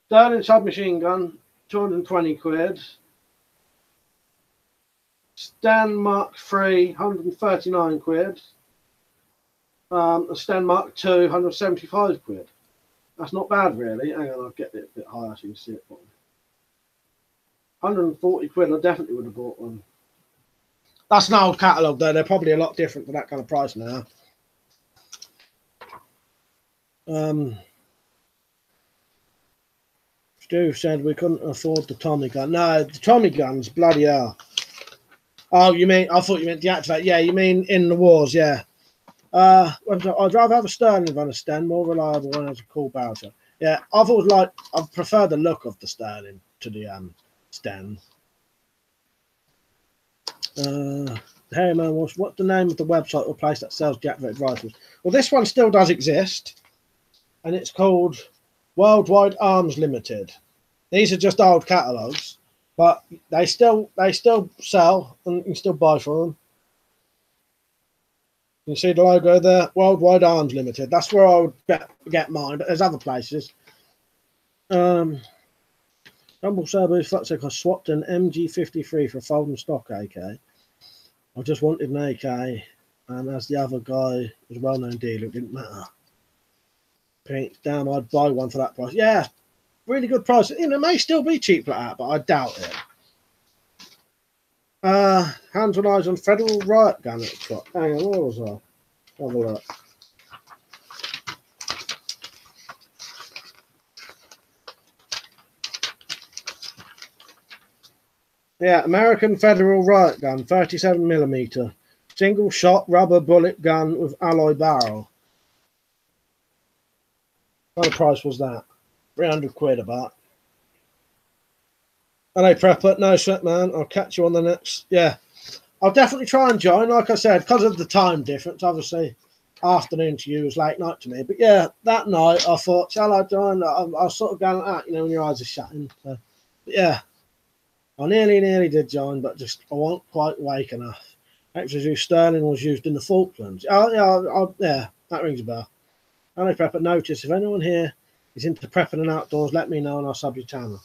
Sterling submachine gun, 220 quid. Stan Mark III, 139 quid. A Stan Mark II, 175 quid. That's not bad, really. Hang on, I'll get it a bit higher so you can see it. 140 quid, I definitely would have bought one. That's an old catalogue, though. They're probably a lot different for that kind of price now. Stu said we couldn't afford the Tommy gun. No, the Tommy guns, bloody hell. Oh, you mean, I thought you meant deactivate. Yeah, you mean in the wars, yeah. I'd rather have a Sterling than a Sten, more reliable and has a cool barrel. Yeah, I've always liked, I prefer the look of the Sterling to the Sten. Hey man, what's the name of the website or place that sells deactivated rifles? Well, this one still does exist, and it's called Worldwide Arms Limited. These are just old catalogues, but they still sell and you can still buy for them. You see the logo there? Worldwide Arms Limited. That's where I would get mine, but there's other places. Rumble Serbo Flutzik, I swapped an MG53 for a folding stock AK. I just wanted an AK, and as the other guy was a well-known dealer, it didn't matter. Damn, I'd buy one for that price. Yeah, really good price. You know, it may still be cheap like that, but I doubt it. Hands and eyes on Federal Riot Gun at the top. Hang on, what was that? Have a look. Yeah, American Federal Riot Gun, 37mm. Single shot rubber bullet gun with alloy barrel. What kind of price was that? 300 quid about. Hello, Prepper. No sweat, man. I'll catch you on the next. Yeah, I'll definitely try and join. Like I said, because of the time difference, obviously, afternoon to you was late night to me. But yeah, that night I thought, shall I join? I was sort of going like that, you know, when your eyes are shutting. So, but yeah, I nearly did join, but just I wasn't quite awake enough. Actually, Sterling was used in the Falklands. Oh yeah, that rings a bell. Hello, Prepper. Notice if anyone here is into prepping and outdoors, let me know and I'll sub your channel.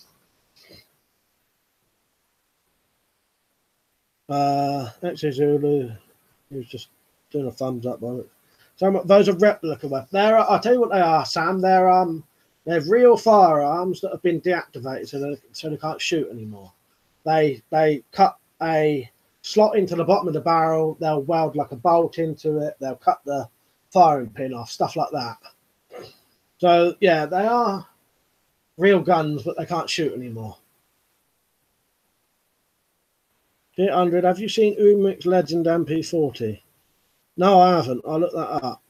Actually, Zulu, he was just doing a thumbs up on it. So those are replica weapons. I'll tell you what they are, Sam. They're real firearms that have been deactivated, so they can't shoot anymore. They cut a slot into the bottom of the barrel. They'll weld like a bolt into it. They'll cut the firing pin off, stuff like that. So yeah, they are real guns, but they can't shoot anymore. 800. Have you seen Umik's Legend MP40? No, I haven't. I'll look that up.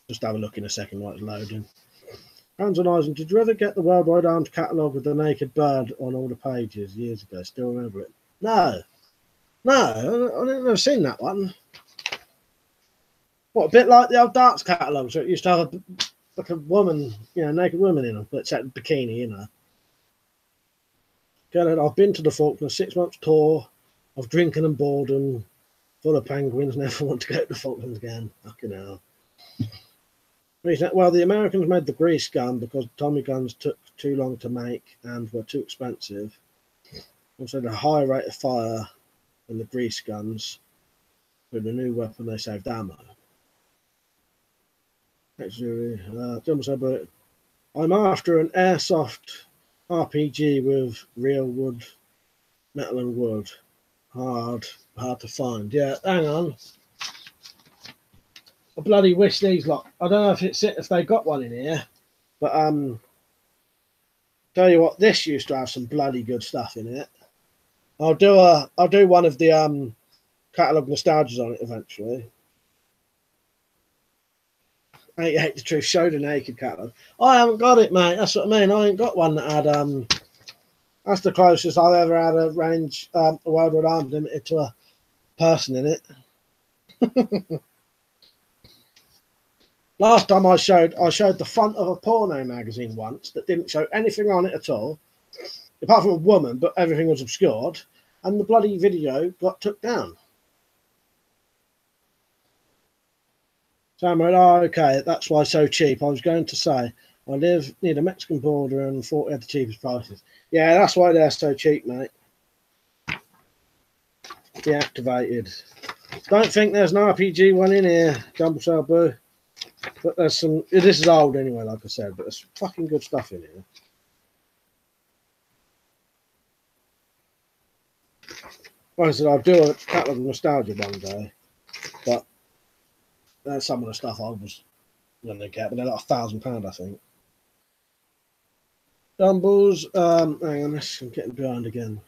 Just have a look in a second while it's loading. Hans and Eisen, did you ever get the Worldwide Arms catalogue with the naked bird on all the pages years ago? Still remember it? No. No, I've never seen that one. What, a bit like the old darts catalogue, so it used to have like a woman, you know, naked woman in them, but it's that bikini, you know. I've been to the Falklands, 6 months tour of drinking and boredom, full of penguins, never want to go to the Falklands again. Fucking hell. Well, the Americans made the grease gun because Tommy guns took too long to make and were too expensive. Also, the high rate of fire in the grease guns. With the new weapon, they saved ammo. Actually, I'm after an airsoft RPG with real wood, metal and wood. Hard to find. Yeah, hang on. I bloody wish these lot. I don't know if they got one in here, but tell you what, this used to have some bloody good stuff in it. I'll do one of the catalogue nostalgias on it eventually. 88 the Truth showed a naked catalogue. I haven't got it, mate. That's what I mean. I ain't got one that had that's the closest I've ever had a range a Worldwide Arms limited to a person in it. Last time I showed the front of a porno magazine once that didn't show anything on it at all, apart from a woman, but everything was obscured, and the bloody video got took down. Sam went, oh, okay, that's why it's so cheap. I was going to say, I live near the Mexican border and thought we had the cheapest prices. Yeah, that's why they're so cheap, mate. Deactivated. Don't think there's an RPG one in here, Jumble Cell Boo. But there's some, this is old anyway, like I said, but there's fucking good stuff in here. Like I said, I'll do a catalogue of nostalgia one day, but there's some of the stuff I was going to get, but they're like £1,000, I think. Dumbles, hang on, I'm getting behind again.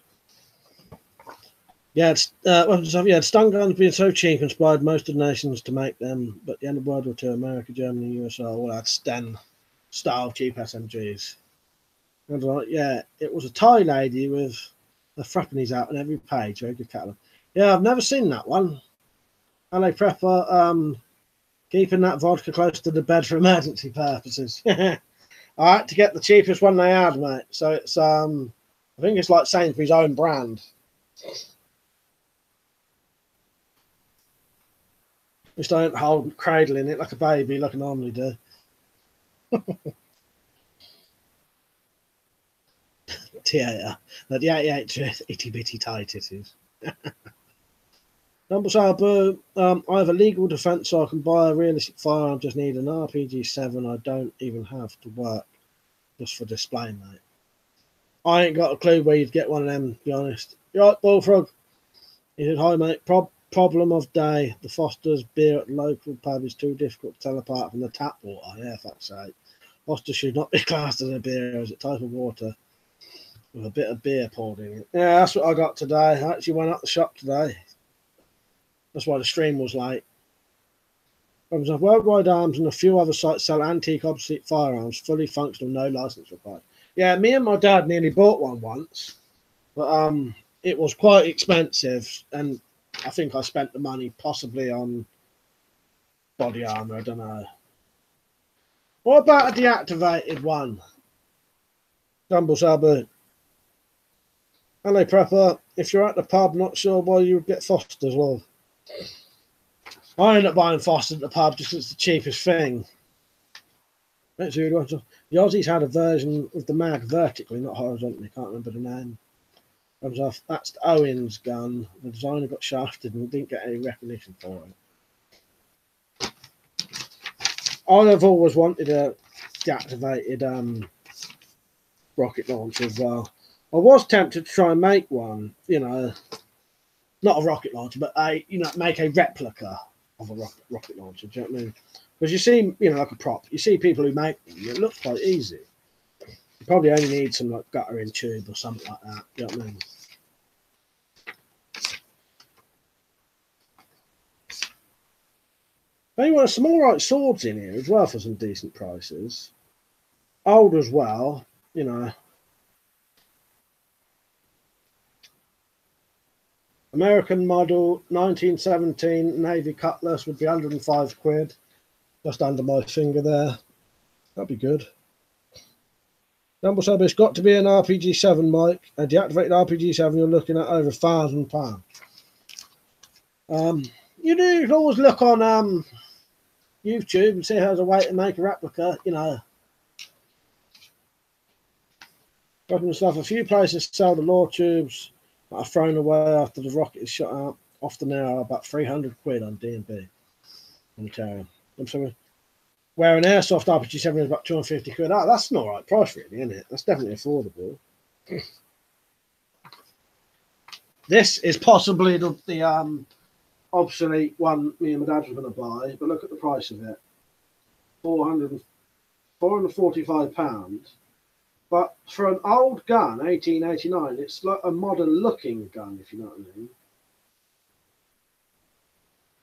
Yeah, stun guns being so cheap inspired most of the nations to make them, but the end of World War II, America, Germany, USA all had Sten style cheap SMGs. And like, yeah, it was a Thai lady with the frappanys out on every page, very good catalogue. Yeah, I've never seen that one. LA Prepper, keeping that vodka close to the bed for emergency purposes. I had to get the cheapest one they had, mate. So it's I think it's like Sainsbury's own brand. Just don't hold cradling it like a baby like I normally do. Yeah, the 88 itty bitty tight titties. Number Boo, I have a legal defence so I can buy a realistic firearm. Just need an RPG 7. I don't even have to work just for display, mate. I ain't got a clue where you'd get one of them, to be honest. You right, Bullfrog? He said, hi, mate. Problem of day. The Foster's beer at the local pub is too difficult to tell apart from the tap water. Yeah, fuck's sake. Foster should not be classed as a beer, as a type of water with a bit of beer poured in it. Yeah, that's what I got today. I actually went up the shop today. That's why the stream was late. Worldwide Arms and a few other sites sell antique obsolete firearms, fully functional, no license required. Yeah, me and my dad nearly bought one once, but it was quite expensive, and I think I spent the money possibly on body armor. I don't know. What about a deactivated one? Dumble Sabu. Hello, Prepper. If you're at the pub, not sure why you would get Foster's. Well, I end up buying Foster at the pub just because it's the cheapest thing. The Aussies had a version of the mag vertically, not horizontally. Can't remember the name. That's Owen's gun. The designer got shafted and didn't get any recognition for it. I've always wanted a deactivated rocket launcher as well. I was tempted to try and make one, you know, not a rocket launcher, but make a replica of a rocket launcher. Do you know what I mean? Because you see, you know, like a prop, you see people who make them, it looks quite easy. You probably only need some like guttering tube or something like that. Do you know what I mean? Anyway, some all right swords in here as well for some decent prices. Old as well, you know. American model 1917 Navy Cutlass would be 105 quid. Just under my finger there. That'd be good. Number said it's got to be an RPG-7, Mike. A deactivated RPG-7, you're looking at over £1,000. You can always look on YouTube and see how there's a way to make a replica, you know. Weapon stuff. A few places sell the law tubes that are thrown away after the rocket is shot out. Often they are about 300 quid on D&B. I'm sorry. Where an airsoft RPG-7 is about 250 quid. Oh, that's an alright price, really, isn't it? That's definitely affordable. This is possibly the obsolete one me and my dad were going to buy, but look at the price of it. £445. But for an old gun, 1889, it's like a modern-looking gun, if you know what I mean.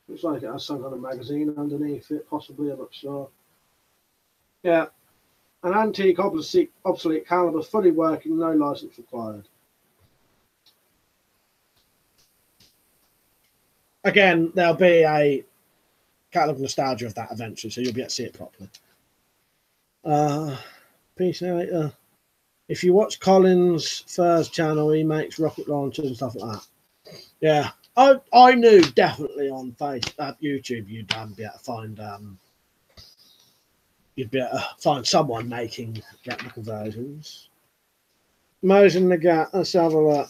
Looks like it has some kind of magazine underneath it, possibly, I'm not sure. Yeah, an antique obsolete caliber, fully working, no license required. Again, there'll be a catalog nostalgia of that eventually, so you'll be able to see it properly. Peace out. If you watch Colin's Furs channel, he makes rocket launchers and stuff like that. Yeah, I knew definitely on YouTube you'd be able to find someone making replica versions. Mosin the Gat, let's have a look.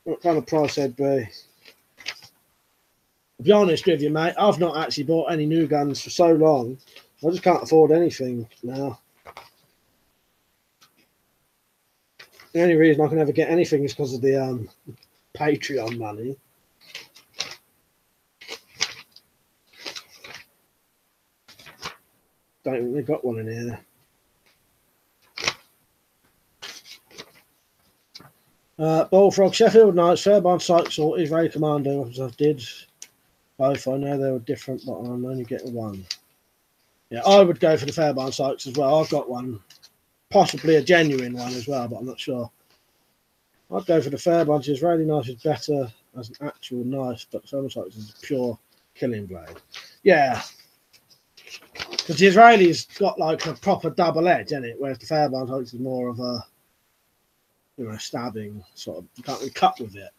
What kind of price they'd be? To be honest with you, mate, I've not actually bought any new guns for so long. I just can't afford anything now. The only reason I can ever get anything is because of the Patreon money. Don't think they've got one in here. Bullfrog, Sheffield Knights, Fairbairn Sight Sort is very commanding. I did both. I know they were different, but I'm only getting one. Yeah, I would go for the Fairbairn Sights as well. I've got one. Possibly a genuine one as well, but I'm not sure. I'd go for the Fairbairn. The Israeli knife is better as an actual knife, but the Fairbairn Sights is a pure killing blade. Yeah. Because the Israeli's got like a proper double edge, isn't it? Whereas the Fairbairn Sights is more of a, you know, stabbing sort of. You can't really cut with it.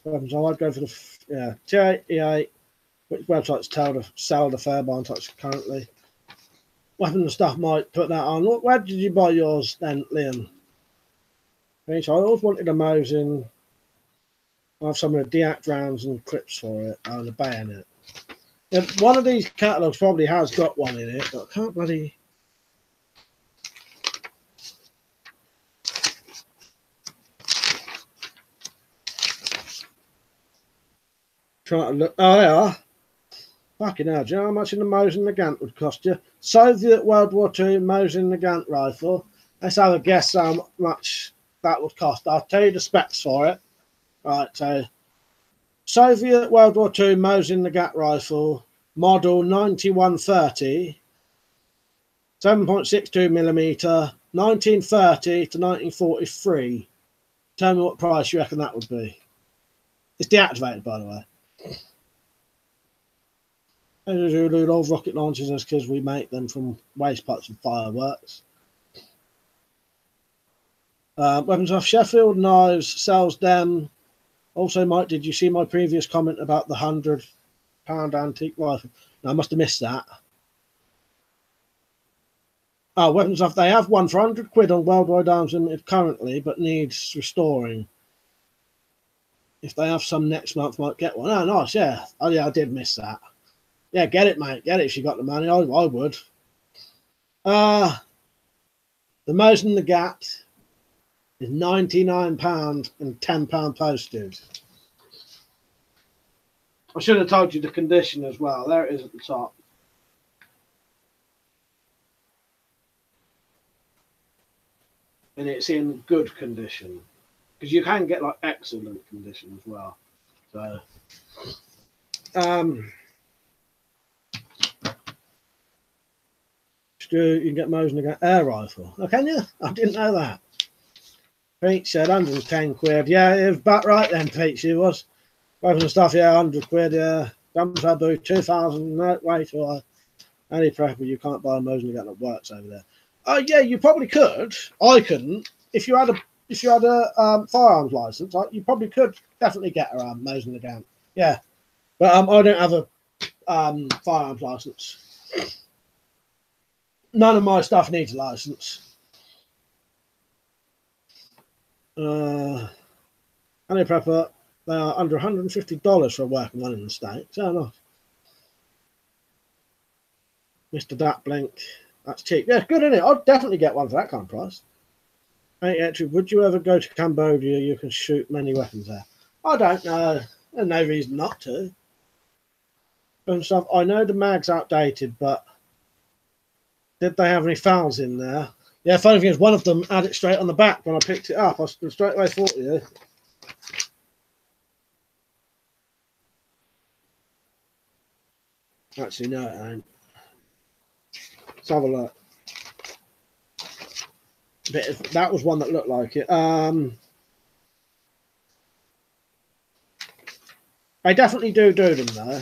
So I'd go for the T88. Which websites sell the Fairbairn Sights currently? Weapon and Stuff might put that on. Where did you buy yours then, Liam? So I always wanted a Mosin. I have some of the Deact rounds and clips for it, and a bayonet. Yeah, one of these catalogues probably has got one in it, but I can't bloody. Try to look. Oh, they are. Fucking hell, do you know how much in the Mosin Nagant would cost you? Soviet World War II Mosin Nagant rifle. Let's have a guess how much that would cost. I'll tell you the specs for it. Right, so Soviet World War II Mosin Nagant rifle, model 9130, 7.62mm, 1930 to 1943. Tell me what price you reckon that would be. It's deactivated, by the way. Old rocket launchers is because we make them from waste parts and fireworks. Weapons off Sheffield Knives sells them. Also, Mike, did you see my previous comment about the £100 antique rifle? No, I must have missed that. Oh, Weapons off. They have one for 100 quid on Worldwide Arms Limited currently, but needs restoring. If they have some next month, might get one. Oh, nice, yeah. Oh, yeah, I did miss that. Yeah, get it, mate. Get it if you got the money. I would. The Mosin the Gat is £99 and £10 postage. I should have told you the condition as well. There it is at the top. And it's in good condition. Because you can get like excellent condition as well. So Stu, you can get Mosin the Gat air rifle. Oh, can you? I didn't know that. Pete said 110 quid. Yeah, it was about right then, Pete. She was. Weapons and stuff, yeah, 100 quid, yeah. Guns Abu, 2,000, no, wait, or any prepper, you can't buy a Mosin the Gat that works over there. Oh, yeah, you probably could. I couldn't. If you had a firearms license, you probably could definitely get a Mosin the Gat. Yeah. But I don't have a firearms license. None of my stuff needs a license. Any prepper, they are under $150 for a working one in the States. Fair enough. Mr. Dat Blink, that's cheap. Yeah, good, isn't it? I'd definitely get one for that kind of price. Hey, actually, would you ever go to Cambodia? You can shoot many weapons there. I don't know. There's no reason not to. And stuff. I know the mag's outdated, but did they have any fouls in there? Yeah, funny thing is, one of them had it straight on the back when I picked it up. I straight away thought, yeah. Actually, no, it ain't. Let's have a look. That was one that looked like it. They definitely do them, though.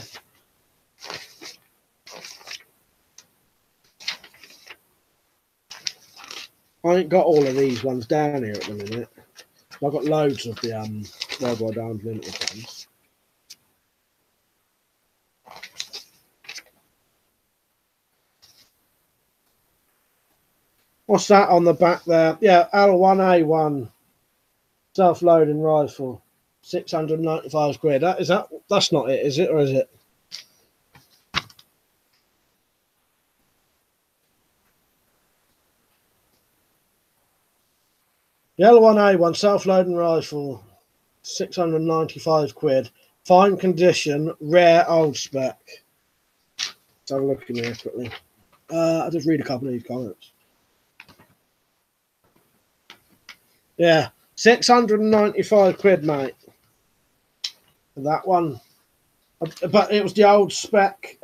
I ain't got all of these ones down here at the minute. I've got loads of the Worldwide Arms Limited ones. What's that on the back there? Yeah, L1A1 self-loading rifle, 695 quid. That's not it, is it, or is it? The L1A1 self-loading rifle, 695 quid. Fine condition, rare old spec. Let's have a look in here quickly. I'll just read a couple of these comments. Yeah, 695 quid, mate. That one. But it was the old spec,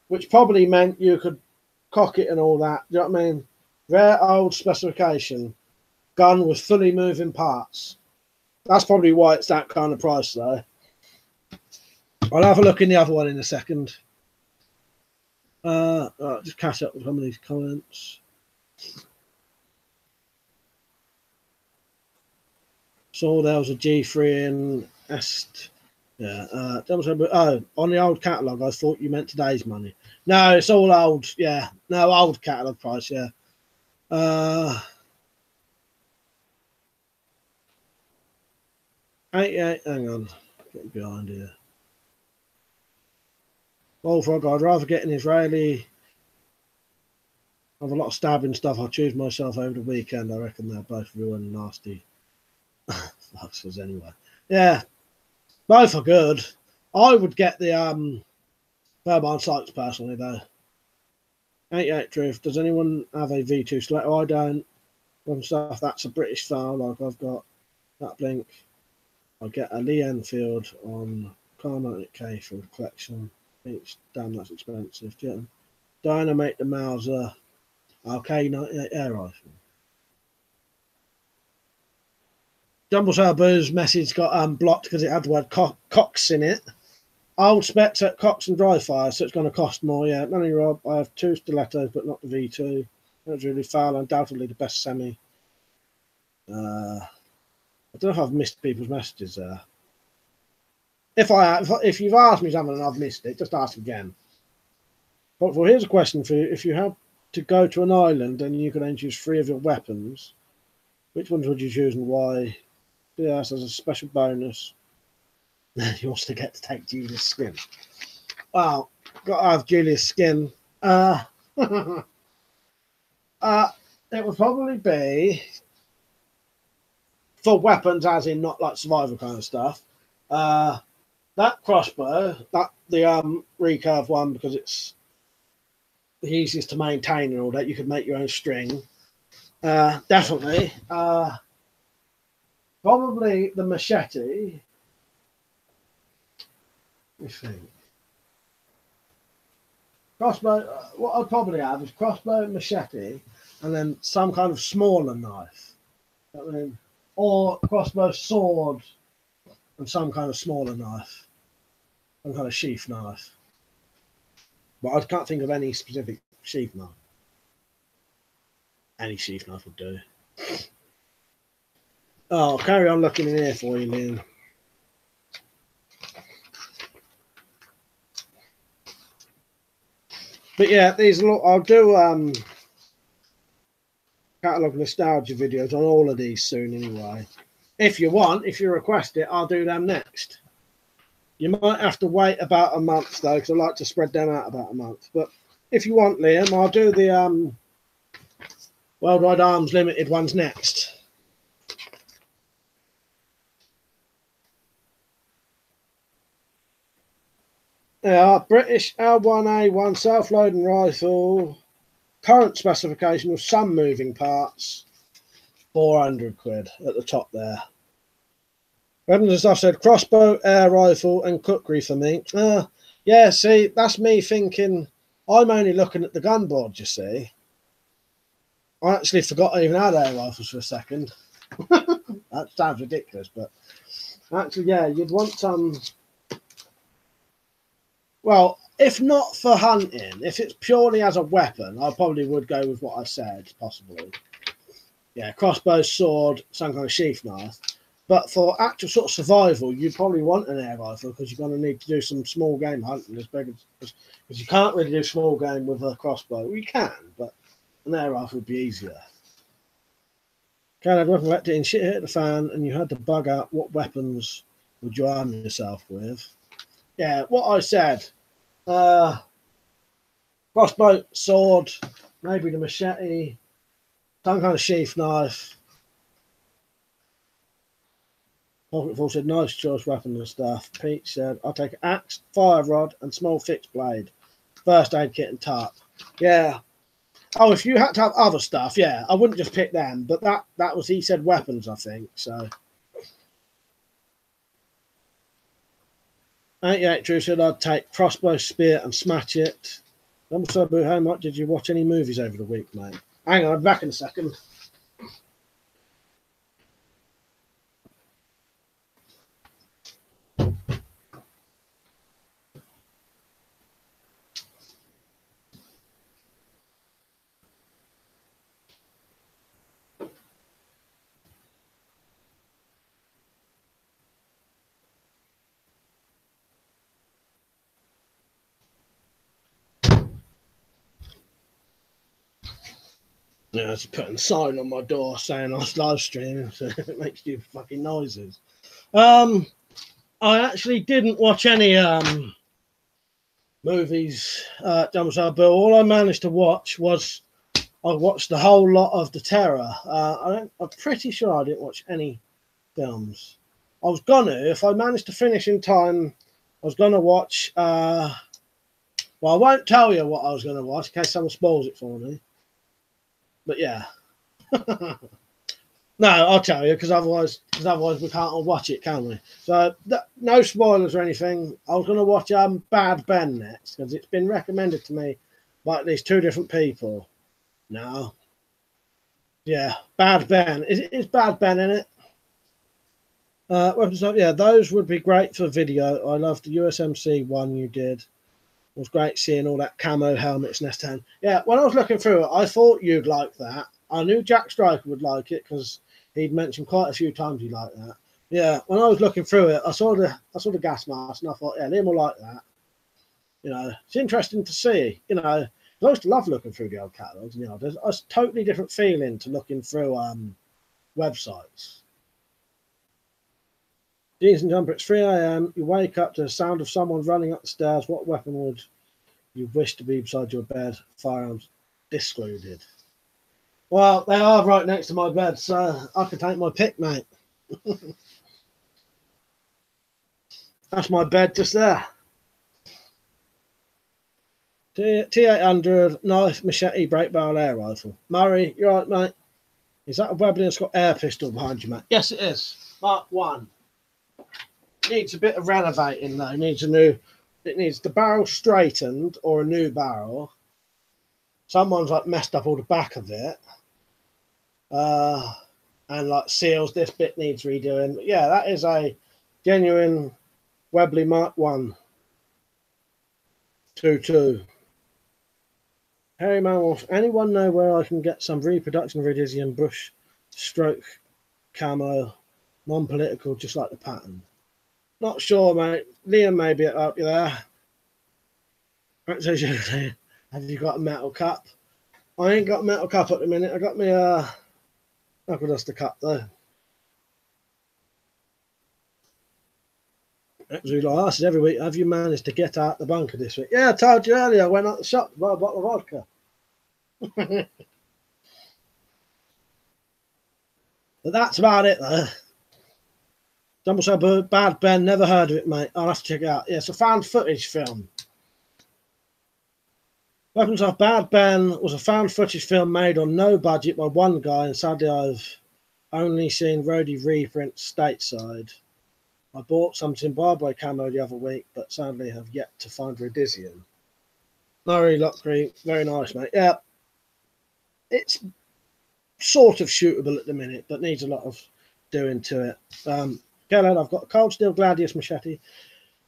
which probably meant you could cock it and all that. Do you know what I mean? Rare old specification. Gun with fully moving parts. That's probably why it's that kind of price, though. I'll have a look in the other one in a second. Just catch up with some of these comments. Saw there was a G3 in Est. Yeah. On the old catalogue, I thought you meant today's money. No, it's all old. Yeah. No, old catalogue price. Yeah. Hang on. Getting behind here. Bullfrog, I'd rather get an Israeli. I have a lot of stabbing stuff. I'll choose myself over the weekend. I reckon they're both real and nasty. Fucks anyway. Yeah. Both are good. I would get the Fairbairn Sights personally, though. 88 Truth. Does anyone have a V2 stiletto? I don't. Some stuff that's a British style, like I've got that Blink. I get a Lee Enfield on Carmatic K for the collection. It's damn, that's expensive. Yeah. Dynamite the Mauser. Okay, 98 air rifle. Jumble Boo's message got blocked because it had the word Cox in it. Old specs at Cox and dry fire, so it's going to cost more. Yeah, Manny Rob, I have 2 stilettos, but not the V2. That's really foul. Undoubtedly the best semi. I don't know if I've missed people's messages there. If you've asked me something and I've missed it, just ask again. But here's a question for you: if you had to go to an island and you could only choose 3 of your weapons, which ones would you choose and why? Yes, as a special bonus, he wants to get to take Julia's skin. Well, got to have Julia's skin. it would probably be for weapons, as in not like survival kind of stuff. That crossbow, that the recurve one, because it's the easiest to maintain and all that. You could make your own string. Definitely. Probably the machete. Let me think. Crossbow. What I'd probably have is crossbow, machete, and then some kind of smaller knife. I mean, or crossbow, sword, and some kind of smaller knife, some kind of sheath knife. But I can't think of any specific sheath knife. Any sheath knife would do. Oh, I'll carry on looking in here for you, Liam. But yeah, these I'll do catalogue nostalgia videos on all of these soon anyway. If you want, if you request it, I'll do them next. You might have to wait about a month though, because I like to spread them out about a month. But if you want, Liam, I'll do the Worldwide Arms Limited ones next. Yeah, British L1A1 self-loading rifle, current specification with some moving parts, 400 quid at the top there. Weapons and stuff said crossbow, air rifle, and cookery for me. Yeah, see, that's me thinking I'm only looking at the gun board, you see. I actually forgot I even had air rifles for a second. That sounds ridiculous, but actually, yeah, you'd want some. Well, if not for hunting, if it's purely as a weapon, I probably would go with what I said, possibly. Yeah, crossbow, sword, some kind of sheath knife. But for actual sort of survival, you'd probably want an air rifle because you're going to need to do some small game hunting, because you can't really do small game with a crossbow. Well, you can, but an air rifle would be easier. Canada weapon let in, shit hit the fan, and you had to bug out what weapons would you arm yourself with. Yeah, what I said. Crossbow, sword, maybe the machete, some kind of sheath knife. Pocket said, nice choice weapon and stuff. Pete said, I'll take an axe, fire rod, and small fixed blade. First aid kit and tarp. Yeah. Oh, if you had to have other stuff, yeah, I wouldn't just pick them. But that was, he said weapons, I think. So. 88 True said, I'd take crossbow, spear, and smash it. How much did you watch any movies over the week, mate? Hang on, I'll be back in a second. Yeah, it's putting a sign on my door saying I was live streaming, so it makes you fucking noises. I actually didn't watch any movies, Domicile Bill. All I managed to watch was I watched the whole lot of The Terror. I'm pretty sure I didn't watch any films. I was gonna, if I managed to finish in time, I was gonna watch. Well, I won't tell you what I was gonna watch in case someone spoils it for me. But yeah. No, I'll tell you, because otherwise we can't all watch it, can we? So no spoilers or anything. I was going to watch Bad Ben next because it's been recommended to me by at least 2 different people. No, yeah, Bad Ben. Is Bad Ben in it? Yeah, those would be great for video. I loved the USMC one you did. It was great seeing all that camo helmets, nest hand. Yeah, when I was looking through it, I thought you'd like that. I knew Jack Striker would like it because he'd mentioned quite a few times he liked that. Yeah, when I was looking through it, I saw the gas mask and I thought, yeah, Liam will like that. You know, it's interesting to see. You know, I used to love looking through the old catalogues. You know, there's a totally different feeling to looking through websites. Jeans and jumper, it's 3 a.m. You wake up to the sound of someone running up the stairs. What weapon would you wish to be beside your bed? Firearms excluded. Well, they are right next to my bed, so I can take my pick, mate. That's my bed just there. T800 knife, machete, break barrel air rifle. Murray, you right, mate? Is that a Webley and Scott air pistol behind you, mate? Yes, it is. Mark 1. Needs a bit of renovating though. It needs the barrel straightened or a new barrel. Someone's like messed up all the back of it. And like seals, this bit needs redoing. But yeah, that is a genuine Webley Mark 1 2.2. Harry Manwolf, anyone know where I can get some reproduction of Iridium brush stroke camo, non-political, just like the pattern? Not sure, mate. Liam may be up you there. Have you got a metal cup? I ain't got a metal cup at the minute. I got my knuckle duster cup though. Absolutely, I asked every week, have you managed to get out the bunker this week? Yeah, I told you earlier. I went out the shop to buy a bottle of vodka. But that's about it though. Jumble so bad, Ben. Never heard of it, mate. I'll have to check it out. Yeah, it's a found footage film. Weapons of Bad Ben was a found footage film made on no budget by one guy, and sadly I've only seen roadie reprints stateside. I bought some Zimbabwe camo the other week, but sadly have yet to find Rhodesian. Murray Lockery, very nice, mate. Yeah, it's sort of shootable at the minute, but needs a lot of doing to it. Kellogg, I've got a Cold Steel Gladius machete.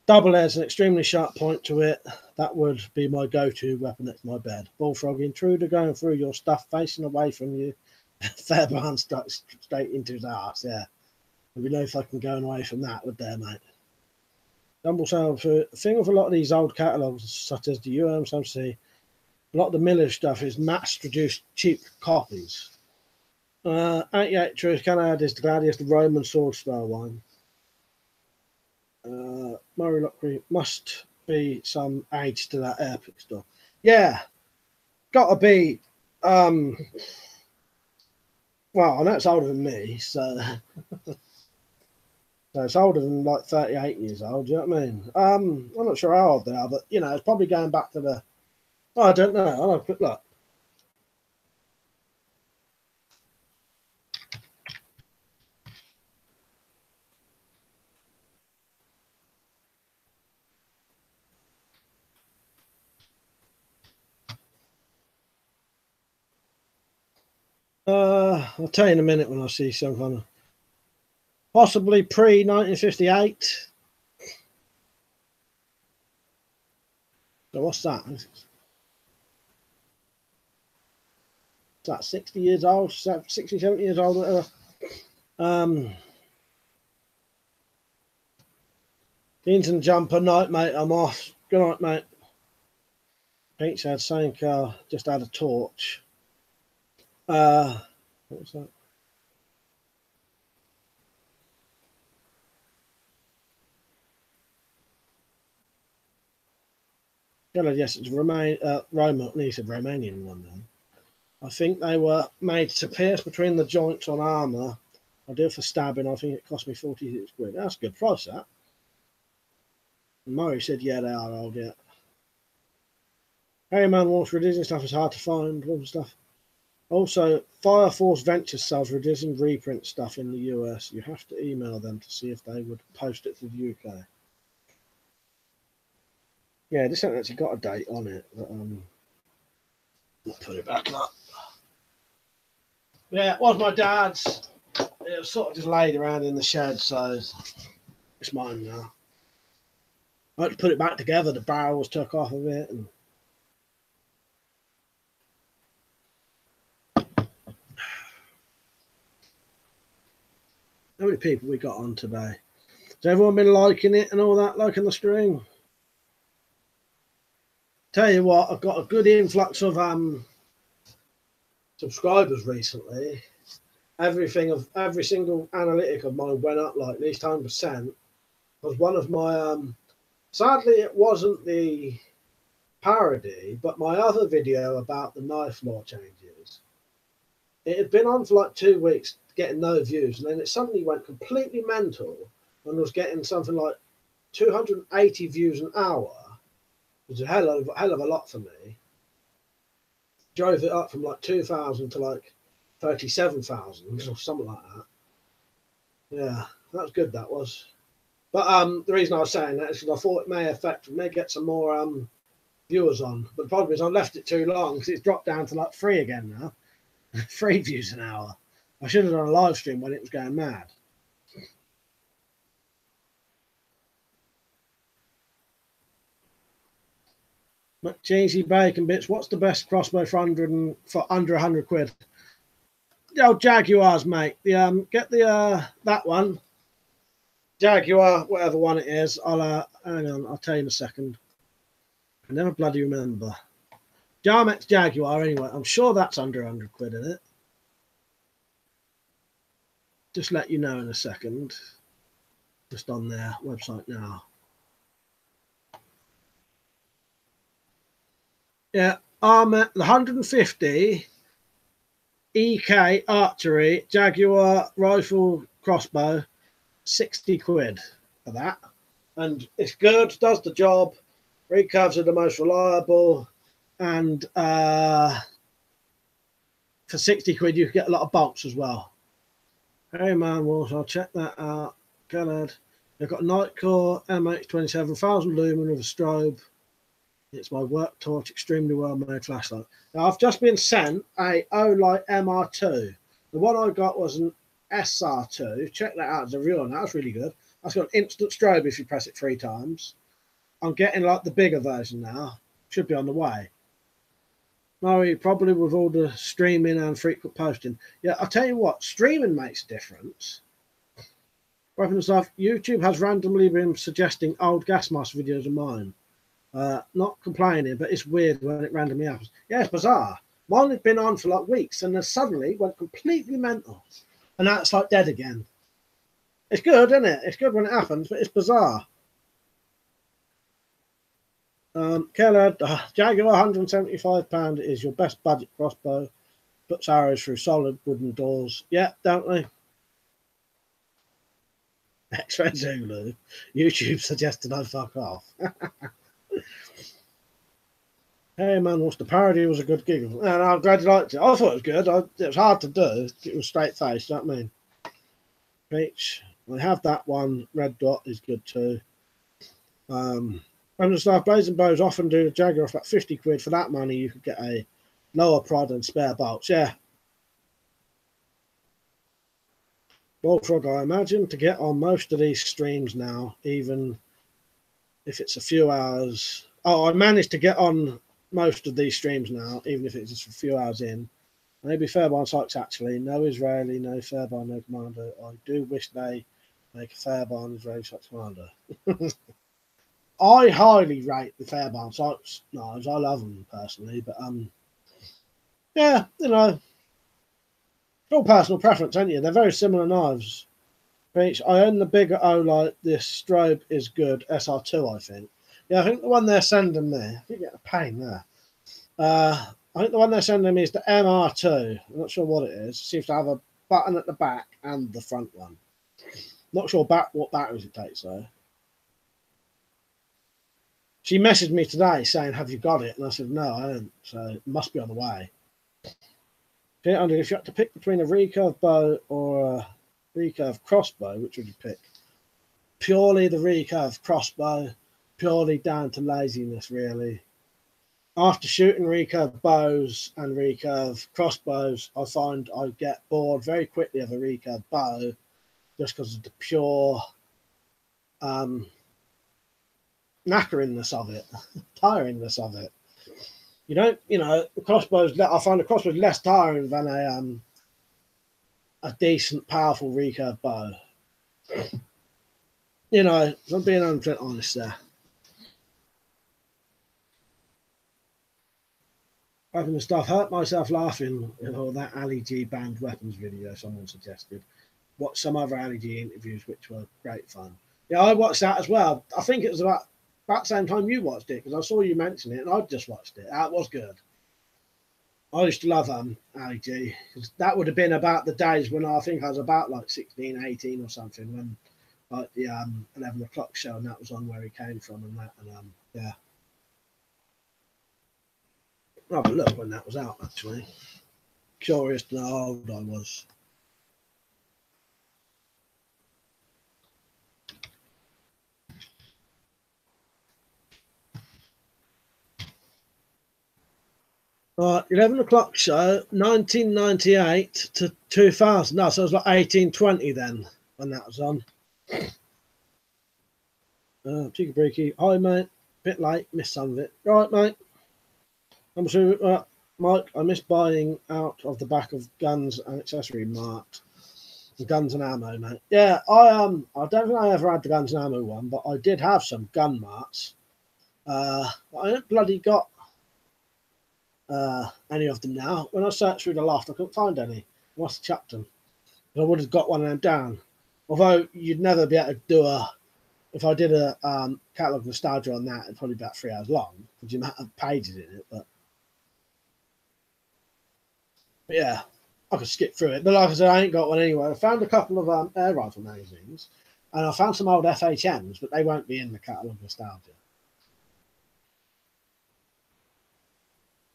Double has an extremely sharp point to it. That would be my go-to weapon next to my bed. Bullfrog intruder going through your stuff, facing away from you. Fairbairn stuck straight into his ass. Yeah, there'd be no fucking going away from that, would there, mate? Dumble sound for the thing with a lot of these old catalogues, such as the UMC, a lot of the Miller stuff is mass-produced cheap copies. 88 Truth, can I add this? The Gladius, the Roman sword style one. Murray Lockery, must be some age to that air pistol. Yeah, gotta be. Well, I know it's older than me, so it's older than like 38 years old. Do you know what I mean? I'm not sure how old they are, but you know, it's probably going back to the. Oh, I don't know. I'll have a quick look. I'll tell you in a minute when I see some kind of possibly pre-1958. So what's that? Is that 60 years old? 60, 70 years old, whatever. Deanton jumper, night, mate. I'm off. Good night, mate. Pete said, same car, just had a torch. What was that? Yes, it's Roman, he said Romanian one then. I think they were made to pierce between the joints on armour. I do it for stabbing. I think it cost me 46 quid. That's a good price, that. And Murray said, yeah, they are old, yeah. Hey man, Walsh, Rhodesian stuff is hard to find. All stuff. Also, Fire Force Ventures sells Rhodesian reprint stuff in the US. You have to email them to see if they would post it to the UK. Yeah, this hasn't actually got a date on it, but I'll put it back up. Yeah, it was my dad's. It was sort of just laid around in the shed, so it's mine now. I had to put it back together. The barrel was took off of it, and how many people we got on today? Has everyone been liking it and all that, liking the stream? Tell you what, I've got a good influx of subscribers recently. Every single analytic of mine went up like at least 10%. Was one of my sadly it wasn't the parody, but my other video about the knife law changes. It had been on for like 2 weeks, getting no views, and then it suddenly went completely mental and was getting something like 280 views an hour. It was a hell of a lot for me. Drove it up from like 2,000 to like 37,000 or something like that. Yeah, that was good. That was. But the reason I was saying that is because I thought it may get some more viewers on. But the problem is I left it too long because it's dropped down to like 3 again now. 3 views an hour. I should have done a live stream when it was going mad. McCheesy Bacon Bits, what's the best crossbow for under 100 quid? The old Jaguars, mate. Get the that one. Jaguar, whatever one it is. Hang on, I'll tell you in a second. I never bloody remember. Jarmex Jaguar, anyway. I'm sure that's under 100 quid, isn't it? Just let you know in a second. Just on their website now. Yeah, the 150 EK archery Jaguar rifle crossbow, 60 quid for that. And it's good, does the job. Recurves are the most reliable. And for 60 quid, you can get a lot of bolts as well. Hey man, Walsh, I'll check that out. Good. They've got a Nightcore MH27, 1000 lumen with a strobe. It's my work torch, extremely well made flashlight. Now, I've just been sent a Olight MR2. The one I got was an SR2. Check that out as a real one. That's really good. That's got an instant strobe if you press it 3 times. I'm getting like the bigger version now. Should be on the way. No, probably with all the streaming and frequent posting. Yeah, I'll tell you what, streaming makes a difference. Weapon stuff. YouTube has randomly been suggesting old gas mask videos of mine. Not complaining, but it's weird when it randomly happens. Yeah, it's bizarre. Mine had been on for like weeks and then suddenly went completely mental. And now it's like dead again. It's good, isn't it? It's good when it happens, but it's bizarre. Keller, Jaguar £175 is your best budget crossbow. Puts arrows through solid wooden doors. Yeah, don't they? X-Ray Zulu. YouTube suggested I fuck off. Hey man, what's the parody? Was a good giggle. And I'm glad you liked it. I thought it was good. It was hard to do. It was straight face, you know what I mean? Peach. I have that one. Red Dot is good too. Random stuff. Blazing Bows often do the Jaguar for about 50 quid. For that money, you could get a lower prod and spare bolts. Yeah. Bullfrog, I imagine, to get on most of these streams now, even if it's a few hours. Oh, I managed to get on most of these streams now, even if it's just a few hours in. Maybe Fairbairn Sykes, actually. No Israeli, no Fairbairn, no Commander. I do wish they make a Fairbairn Israeli Sykes Commander. I highly rate the Fairbairn Sykes knives. I love them personally, but yeah, you know, it's all personal preference, ain't you? They're very similar knives. I own the bigger Olight. This strobe is good. SR2, I think. Yeah, I think the one they're sending me, I think you get a pain there. I think the one they're sending me is the MR2. I'm not sure what it is. It seems to have a button at the back and the front one. Not sure what batteries it takes, though. She messaged me today saying, have you got it? And I said, no, I don't. So it must be on the way. If you had to pick between a recurve bow or a recurve crossbow, which would you pick? Purely the recurve crossbow. Purely down to laziness, really. After shooting recurve bows and recurve crossbows, I find I get bored very quickly of a recurve bow just because of the pure knackeringness of it, tiringness of it. You don't, you know, crossbows. I find the crossbows less tiring than a decent, powerful recurve bow. You know, I'm being 100% honest there. Weapon stuff. Hurt myself laughing at all that Ali G banned weapons video someone suggested. Watched some other Ali G interviews which were great fun. Yeah, I watched that as well. I think it was about the same time you watched it because I saw you mention it and I just watched it. That was good. I used to love Ali G. That would have been about the days when I think I was about like 16, 18 or something, when like the 11 o'clock show, and that was on where he came from and that, and yeah. I'll have a look when that was out, actually. Curious to know how old I was. Right, 11 o'clock show, 1998 to 2000. No, so it was like 1820 then when that was on. Cheeky breaky. Hi, mate. Bit late, missed some of it. Right, mate. I'm sure, Mike, I miss buying out of the back of Guns and Accessory Mart. Guns and ammo, mate. Yeah, I don't think I ever had the Guns and Ammo one, but I did have some gun marts. I haven't bloody got any of them now. When I searched through the loft, I couldn't find any. I must have chucked them. I would have got one of them down. Although you'd never be able to do if I did a catalogue nostalgia on that, it'd probably be about 3 hours long because you might have pages in it. But yeah, I could skip through it. But like I said, I ain't got one anyway. I found a couple of air rifle magazines, and I found some old FHMs, but they won't be in the catalogue nostalgia.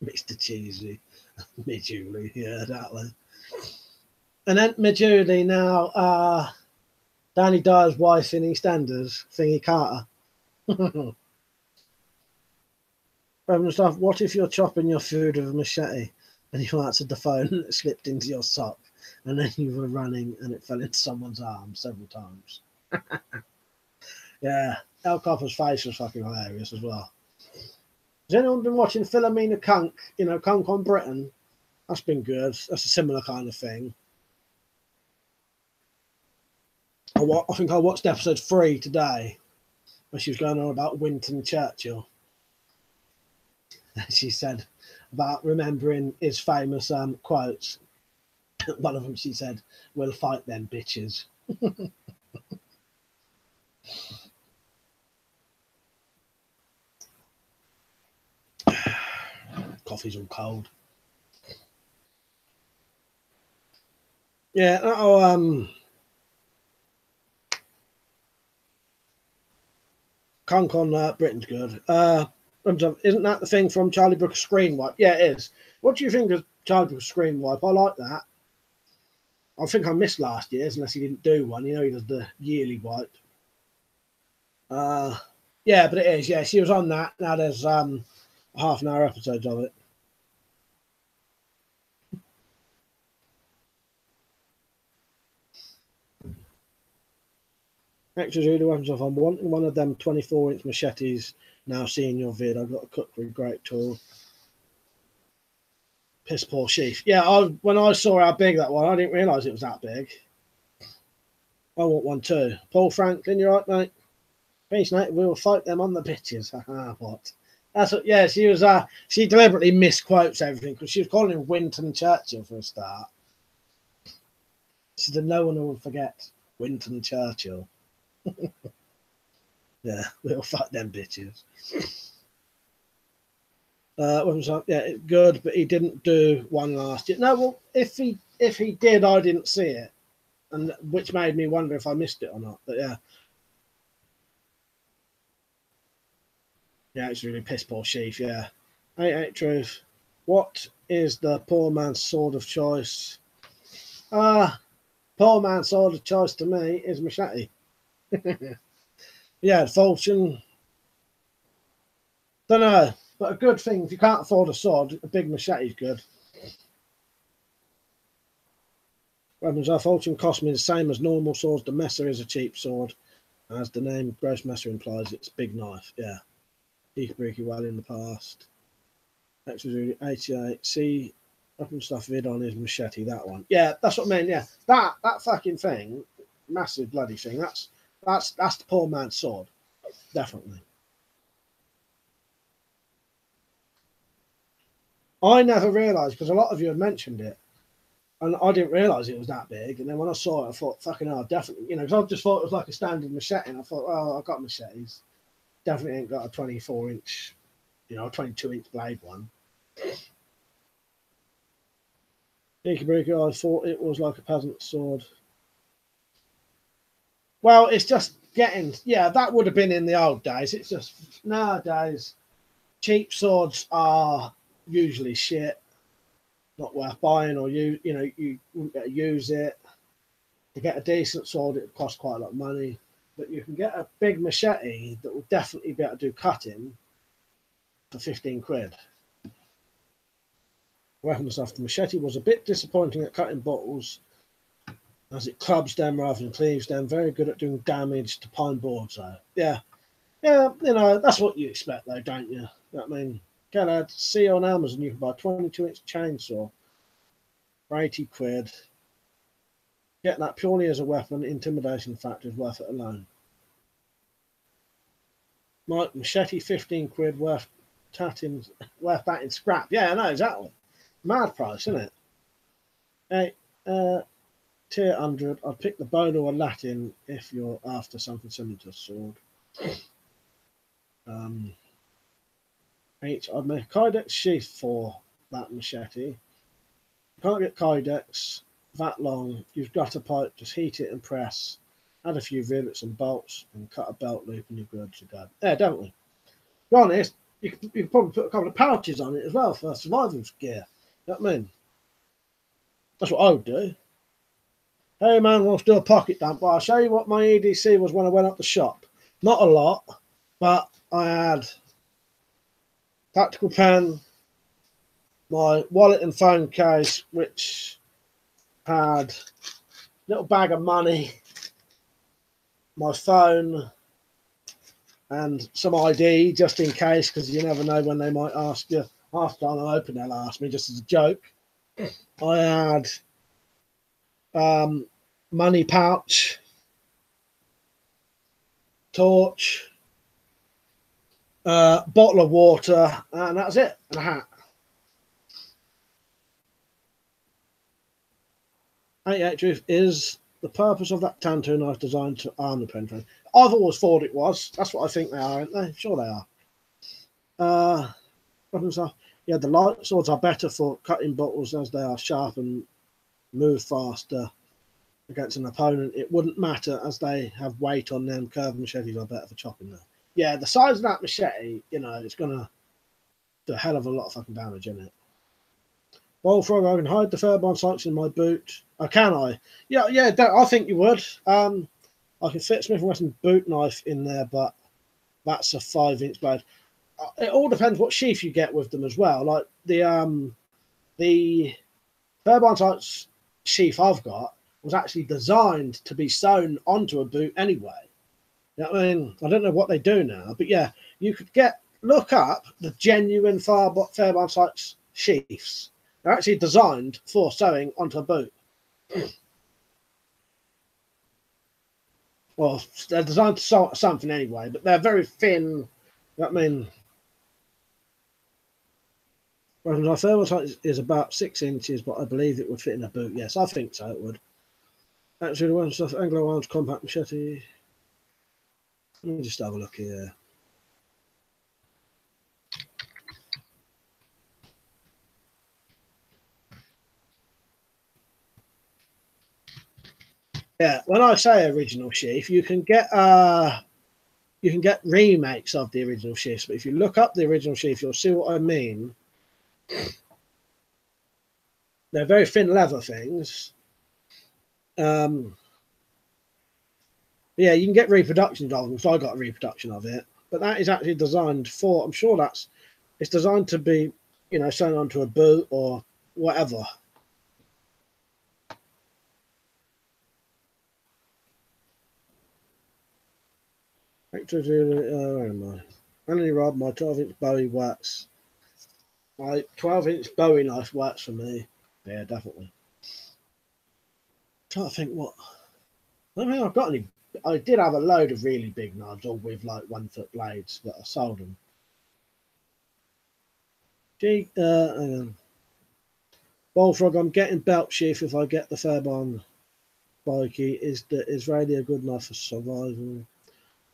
Mr. Cheesy, Midjuli, yeah, that one. And then Midjuli now, Danny Dyer's wife in EastEnders, Thingy Carter. Stuff. What if you're chopping your food with a machete and you answered the phone and it slipped into your sock, and then you were running and it fell into someone's arm several times? Yeah, El Copper's face was fucking hilarious as well. Has anyone been watching Philomena Kunk? You know, Kunk on Britain. That's been good. That's a similar kind of thing. I think I watched episode 3 today, where she was going on about Winston Churchill. She said about remembering his famous quotes. One of them, she said, "We'll fight them bitches." Coffee's all cold. Yeah. Kunk on Britain's good. Isn't that the thing from Charlie Brooker's Screen Wipe? Yeah, it is. What do you think of Charlie Brooker's Screen Wipe? I like that. I think I missed last year's, unless he didn't do one. You know, he does the yearly wipe. Yeah, but it is. Yeah, she was on that. Now there's half an hour episodes of it. Extras really weapons off. I'm wanting one of them 24-inch machetes. Now seeing your vid, I've got a cookery great tool. Piss poor sheath. Yeah, when I saw how big that one, I didn't realise it was that big. I want one too. Paul Franklin, you right, mate? Peace, mate. We will fight them on the bitches. What? That's what. Yeah, she was. She deliberately misquotes everything because she was calling him Winston Churchill for a start. She said, "No one will forget Winston Churchill." Yeah, we'll fight them bitches. Yeah, it's good, but he didn't do one last year. No, well, if he did, I didn't see it, and which made me wonder if I missed it or not. But yeah. Yeah, it's really piss poor sheaf, yeah. 88 truth. What is the poor man's sword of choice? Poor man's sword of choice to me is machete. Yeah, fortune. Don't know, but a good thing, if you can't afford a sword, a big machete is good. Weapons of fortune cost me the same as normal swords. The messer is a cheap sword. As the name Gross Messer implies, it's a big knife, yeah. He could break you well in the past. Actually, 88. See, weapon stuff vid on his machete. That one. Yeah, that's what I mean. Yeah, that fucking thing, massive bloody thing. That's the poor man's sword, definitely. I never realised because a lot of you had mentioned it, and I didn't realise it was that big. And then when I saw it, I thought, fucking hell, definitely. You know, because I just thought it was like a standard machete, and I thought, oh, I've got machetes. Definitely ain't got a 24-inch, you know, a 22-inch blade one. Deact, I thought it was like a peasant sword. Well, it's just getting, yeah, that would have been in the old days. It's just nowadays, cheap swords are usually shit, not worth buying, or you wouldn't get to use it. To get a decent sword, it would cost quite a lot of money, but you can get a big machete that will definitely be able to do cutting for 15 quid. Weapon stuff. The machete was a bit disappointing at cutting bottles, as it clubs them rather than cleaves them. Very good at doing damage to pine boards, though. Yeah, that's what you expect, though, don't you? I mean, get a see on Amazon, you can buy a 22-inch chainsaw for 80 quid. Getting that purely as a weapon, intimidation factor is worth it alone. Mike, machete, 15 quid, worth that in scrap. Yeah, I know, exactly. Mad price, isn't it? Hey, tier 100, I'd pick the bone or a Latin if you're after something similar to a sword. I'd make a Kydex sheath for that machete. You can't get Kydex that long. Use gutter pipe, just heat it and press. Add a few rivets and bolts and cut a belt loop and you're good to go. Yeah, don't we? To be honest, you could probably put a couple of pouches on it as well for survival gear. You know what I mean? That's what I would do. Hey man, wants to do a pocket dump. Well, I'll show you what my EDC was when I went up the shop. Not a lot, but I had tactical pen, my wallet and phone case, which had a little bag of money, my phone, and some ID just in case, because you never know when they might ask you. After I'm open, they'll ask me just as a joke. I had money pouch, torch, bottle of water, and that's it, and a hat. 88 Truth is the purpose of that Tanto knife designed to arm the penetrator. I've always thought it was. That's what I think they are, aren't they? Sure they are. Weapon stuff. Yeah, the light swords are better for cutting bottles as they are sharp and move faster against an opponent. It wouldn't matter as they have weight on them. Curved machetes are better for chopping them. Yeah, the size of that machete, it's going to do a hell of a lot of fucking damage in it. Bullfrog, I can hide the Fairbairn sights in my boot. Oh, can I? Yeah, I think you would. I can fit Smith & Wesson boot knife in there, but that's a 5-inch blade. It all depends what sheath you get with them as well. Like the Fairbairn sights sheath I've got was actually designed to be sewn onto a boot anyway. You know what I mean? I don't know what they do now, but yeah, you could look up the genuine Fairbairn sights sheaths. They're actually designed for sewing onto a boot. Well, they're designed to sew something anyway, but they're very thin. You know what I mean? My Fairbairn sight is about 6 inches, but I believe it would fit in a boot. Yes, I think so, it would. Actually, the one stuff, Anglo Arms compact machete. Let me just have a look here. Yeah, when I say original sheath, you can get remakes of the original sheaths, but if you look up the original sheath, you'll see what I mean. They're very thin leather things. Yeah, you can get reproductions of them, so I got a reproduction of it. But that is actually designed for, I'm sure it's designed to be, sewn onto a boot or whatever. Where am I? Anthony Rob, my 12-inch Bowie works. My 12-inch Bowie knife works for me. Yeah, definitely. Trying to think what. I don't think I've got any. I did have a load of really big knives, all with like 1-foot blades, but I sold them. Bullfrog, I'm getting belt sheath if I get the Fairbairn bikey. Is really a good knife for survival.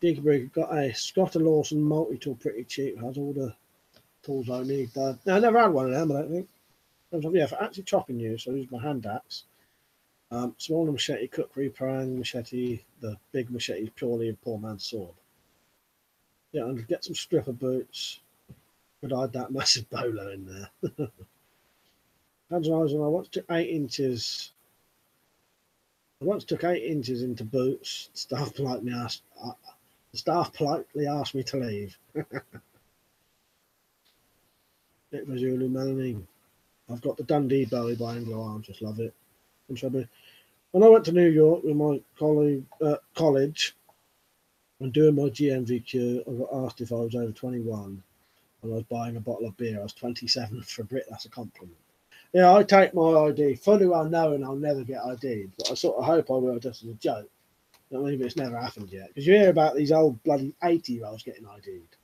Diggerbrig got a Scott & Lawson multi-tool, pretty cheap. Has all the tools I need though. No, I never had one of them, I don't think. Yeah, for actually chopping you, so I use my hand axe. Smaller machete, cookery, parang machete. The big machete is purely a poor man's sword. Yeah, and get some stripper boots. Could hide that massive bolo in there. Hands and eyes, and I once took 8 inches. I once took 8 inches into boots. The staff politely asked me to leave. It was Zulu Melanie. I've got the Dundee Bowie by Anglo Arms. Just love it. When I went to New York with my college and doing my GMVQ, I got asked if I was over 21 and I was buying a bottle of beer. I was 27 for a Brit. That's a compliment. Yeah, I take my ID fully well knowing I'll never get ID'd, but I sort of hope I will just as a joke. You know what I mean? But it's never happened yet. Because you hear about these old bloody 80-year-olds getting ID'd.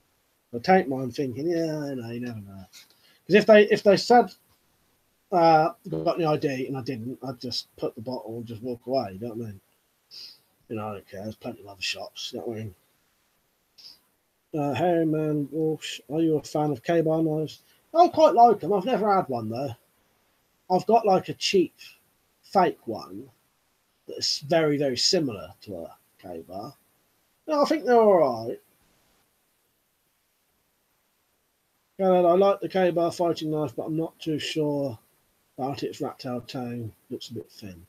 I take mine thinking, yeah, I know, you never know. Because if they said got any ID and I didn't, I'd just put the bottle and just walk away. You know what I mean? You know, I don't care. There's plenty of other shops. You know what I mean? Harry Man Walsh, are you a fan of K-bar knives? I quite like them. I've never had one though. I've got like a cheap fake one that's very, very similar to a K-bar. No, I think they're all right. Yeah, I like the K-bar fighting knife, but I'm not too sure about its rat-tail tang. Looks a bit thin.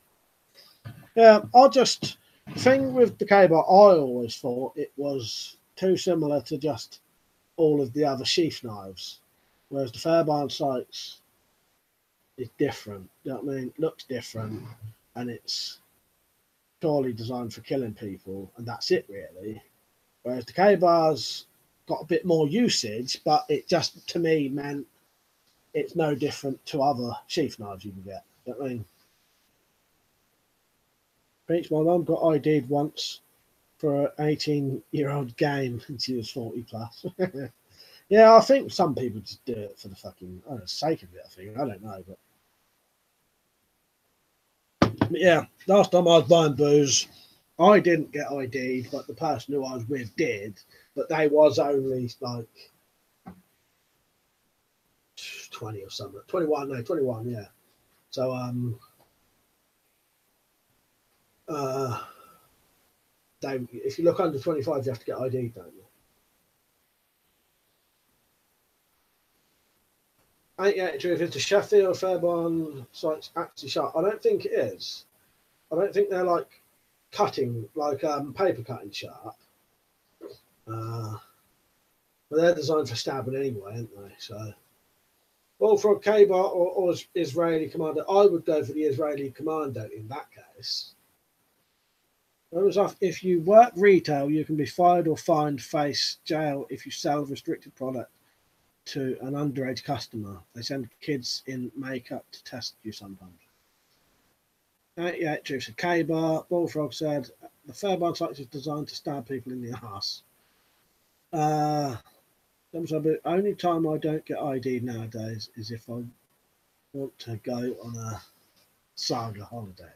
Yeah, the thing with the K-bar, I always thought it was too similar to just all of the other sheath knives, whereas the Fairbairn sights is different. You know what I mean? It looks different, and it's purely designed for killing people, and that's it really. Whereas the K-bars got a bit more usage, but it just to me meant it's no different to other sheath knives you can get. You know what I mean? Preach, my mum got ID'd once for an 18-year-old game and she was 40 plus. Yeah, I think some people just do it for the fucking sake of it, I think. I don't know. But yeah, last time I was buying booze, I didn't get ID'd, but the person who I was with did. But they was only like 20 or something. 21, yeah. So, if you look under 25, you have to get ID, don't you? Ain't yet true if it's a Sheffield Fairbairn site's actually sharp. I don't think it is. I don't think they're like cutting, like paper cutting sharp. But they're designed for stabbing anyway, aren't they? So, well, for a K-bar or Israeli Commando, I would go for the Israeli Commando in that case. If you work retail, you can be fired or fined, face jail if you sell restricted product to an underage customer. They send kids in makeup to test you sometimes. Yeah, true. So K-bar, Bullfrog said, the Fairbairn site is designed to stab people in the arse. The only time I don't get ID nowadays is if I want to go on a saga holiday.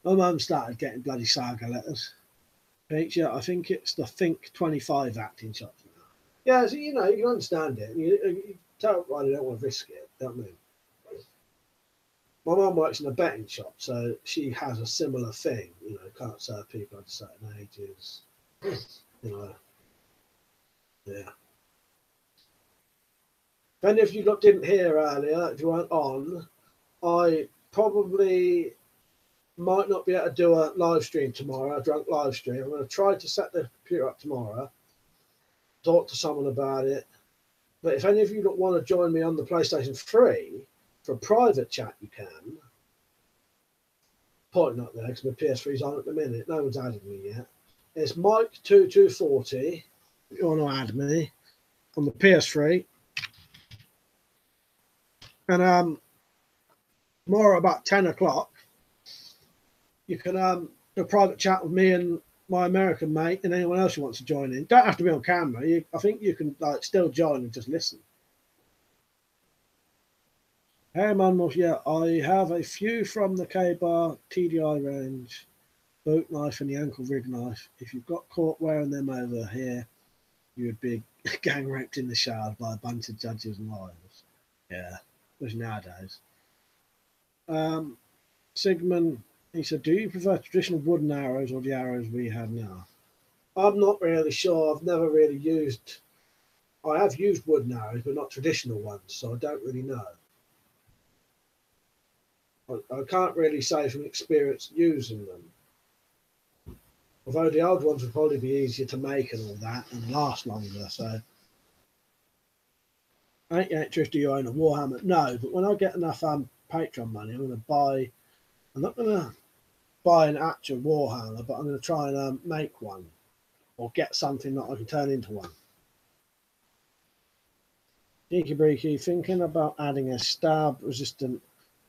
My mum started getting bloody saga letters. Yeah, I think it's the Think 25 acting shots now. Yeah, so you can understand it. You tell why they don't want to risk it. You know what I mean? My mum works in a betting shop, so she has a similar thing. Can't serve people under certain ages. Yeah. And if you didn't hear earlier, if you weren't on, I probably might not be able to do a live stream tomorrow, a drunk live stream. I'm going to try to set the computer up tomorrow, talk to someone about it. But if any of you want to join me on the PlayStation 3 for a private chat, you can. Probably not there because my PS3's on at the minute. No one's added me yet. It's Mike2240 if you want to add me on the PS3. And tomorrow about 10 o'clock, you can do a private chat with me and my American mate and anyone else who wants to join in. Don't have to be on camera. I think you can still join and just listen. Hey man, yeah, I have a few from the K-bar TDI range, boot knife and the ankle rig knife. If you've got caught wearing them over here, you would be gang raped in the shower by a bunch of judges and lawyers. Yeah. especially nowadays. Sigmund, he said, do you prefer traditional wooden arrows or the arrows we have now? I'm not really sure. I've never really used. I have used wooden arrows, but not traditional ones, so I don't really know. I can't really say from experience using them. Although the old ones would probably be easier to make and all that and last longer, so. Ain't yet truth, do you own a Warhammer? No, but when I get enough Patreon money, I'm going to buy. I'm not going to buy an actual Warhammer, but I'm going to try and make one or get something that I can turn into one. Geeky Breaky, thinking about adding a stab-resistant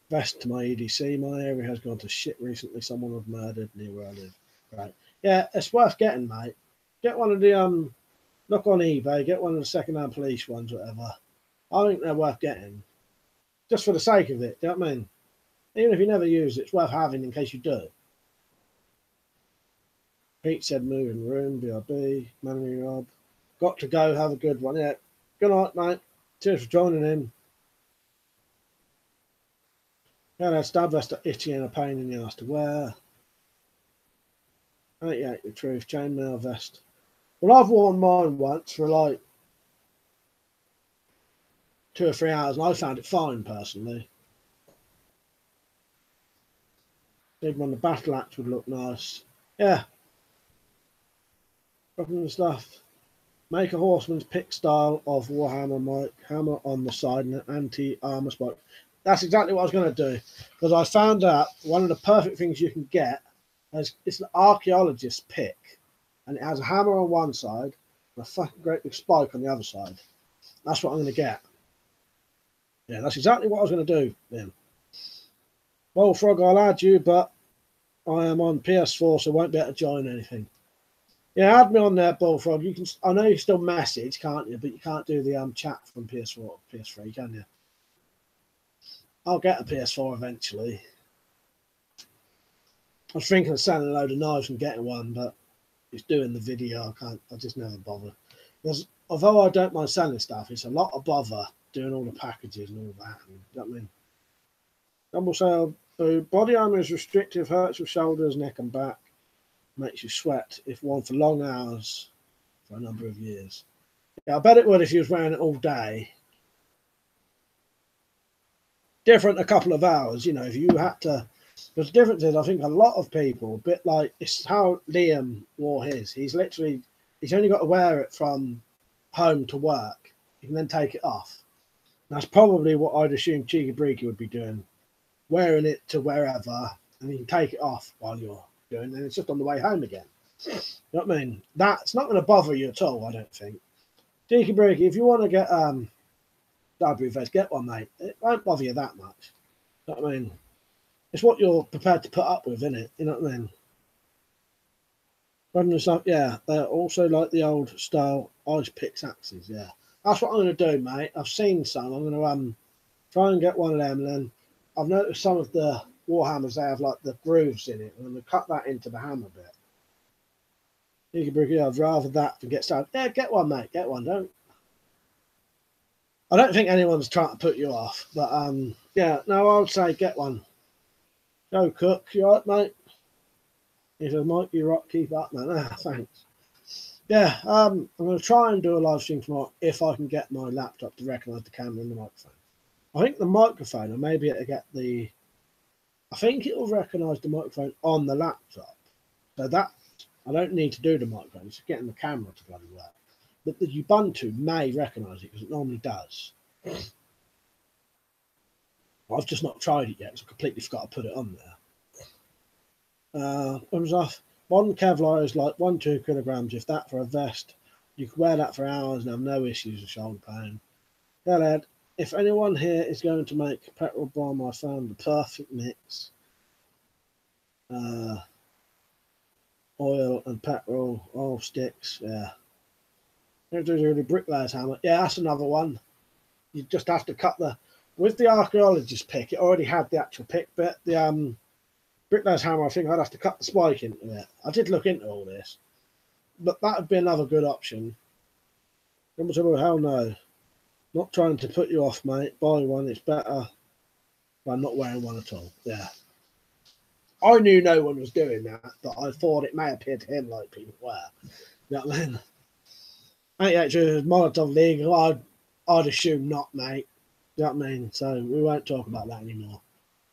vest to my EDC. My area has gone to shit recently. Someone was murdered near where I live. Right. Yeah, it's worth getting, mate. Get one of the look on eBay. Get one of the second-hand police ones, whatever. I think they're worth getting, just for the sake of it. Do you know what I mean? Even if you never use it, it's worth having in case you do. Pete said, "Move in the room." BRB, Manny Rob, got to go. Have a good one. Yeah. Good night, mate. Cheers for joining in. Yeah, that stab vest are itchy and a pain in the ass to wear. 88 the truth, chainmail vest. Well, I've worn mine once for like 2 or 3 hours, and I found it fine personally. Big one, the battle axe would look nice. Yeah. Dropping the stuff. Make a horseman's pick style of Warhammer, Mike. Hammer on the side and an anti-armor spike. That's exactly what I was going to do, because I found out one of the perfect things you can get is it's an archaeologist's pick, and it has a hammer on one side and a fucking great big spike on the other side. That's what I'm going to get. Yeah, that's exactly what I was going to do then. Well, Frog, I'll add you, but I am on PS4, so I won't be able to join anything. Yeah, add me on there, Bullfrog. You can. I know you still message, can't you? But you can't do the chat from PS4, PS3, can you? I'll get a PS4 eventually. I was thinking of selling a load of knives and getting one, but it's doing the video. I can't. I just never bother. Because although I don't mind selling stuff, it's a lot of bother doing all the packages and all that. And, you know what I mean? Double sale. So body armor is restrictive, hurts your shoulders, neck, and back. Makes you sweat if worn for long hours for a number of years. Yeah, I bet it would if you was wearing it all day. Different a couple of hours, you know, if you had to. Because the difference is, I think a lot of people, a bit like, it's how Liam wore his. He's only got to wear it from home to work. You can then take it off. That's probably what I'd assume Cheeky Breeky would be doing. Wearing it to wherever, and you can take it off while you're doing, and it's just on the way home again. You know what I mean? That's not going to bother you at all, I don't think. Cheeky Breeky, if you want to get W vest, get one, mate. It won't bother you that much. You know what I mean? It's what you're prepared to put up with, isn't it? You know what I mean? Yeah, they're also like the old style ice pickaxes. Yeah, that's what I'm going to do, mate. I've seen some. I'm going to try and get one of them, and then I've noticed some of the Warhammers, they have like the grooves in it. I'm going to cut that into the hammer bit. I'd rather that than get started. Yeah, get one, mate. Get one. I don't think anyone's trying to put you off, but yeah, no, I would say get one. Go Cook, you alright, mate? He said, Mike, you rock, keep up, man. Ah, thanks. Yeah, I'm going to try and do a live stream tomorrow if I can get my laptop to recognise the camera and the microphone. I think the microphone, I may be able to get the. I think it will recognise the microphone on the laptop. So that, I don't need to do the microphone, it's getting the camera to bloody work. But the Ubuntu may recognise it because it normally does. I've just not tried it yet because I completely forgot to put it on there. Modern Kevlar is like 1-2 kilograms, if that, for a vest. You can wear that for hours and have no issues with shoulder pain. Yeah, lad, if anyone here is going to make petrol bomb, I found the perfect mix. Oil and petrol, oil sticks, yeah. The bricklayer's hammer. Yeah, that's another one. You just have to cut with the archaeologist pick, it already had the actual pick bit. The bricklayer's hammer, I think I'd have to cut the spike into it. I did look into all this, but that would be another good option. Hell no. Not trying to put you off, mate. Buy one, it's better than not wearing one at all. Yeah. I knew no one was doing that, but I thought it may appear to him like people were. You know what I mean? Ain't actually Molotov legal. I'd assume not, mate. You know what I mean? So we won't talk about that anymore.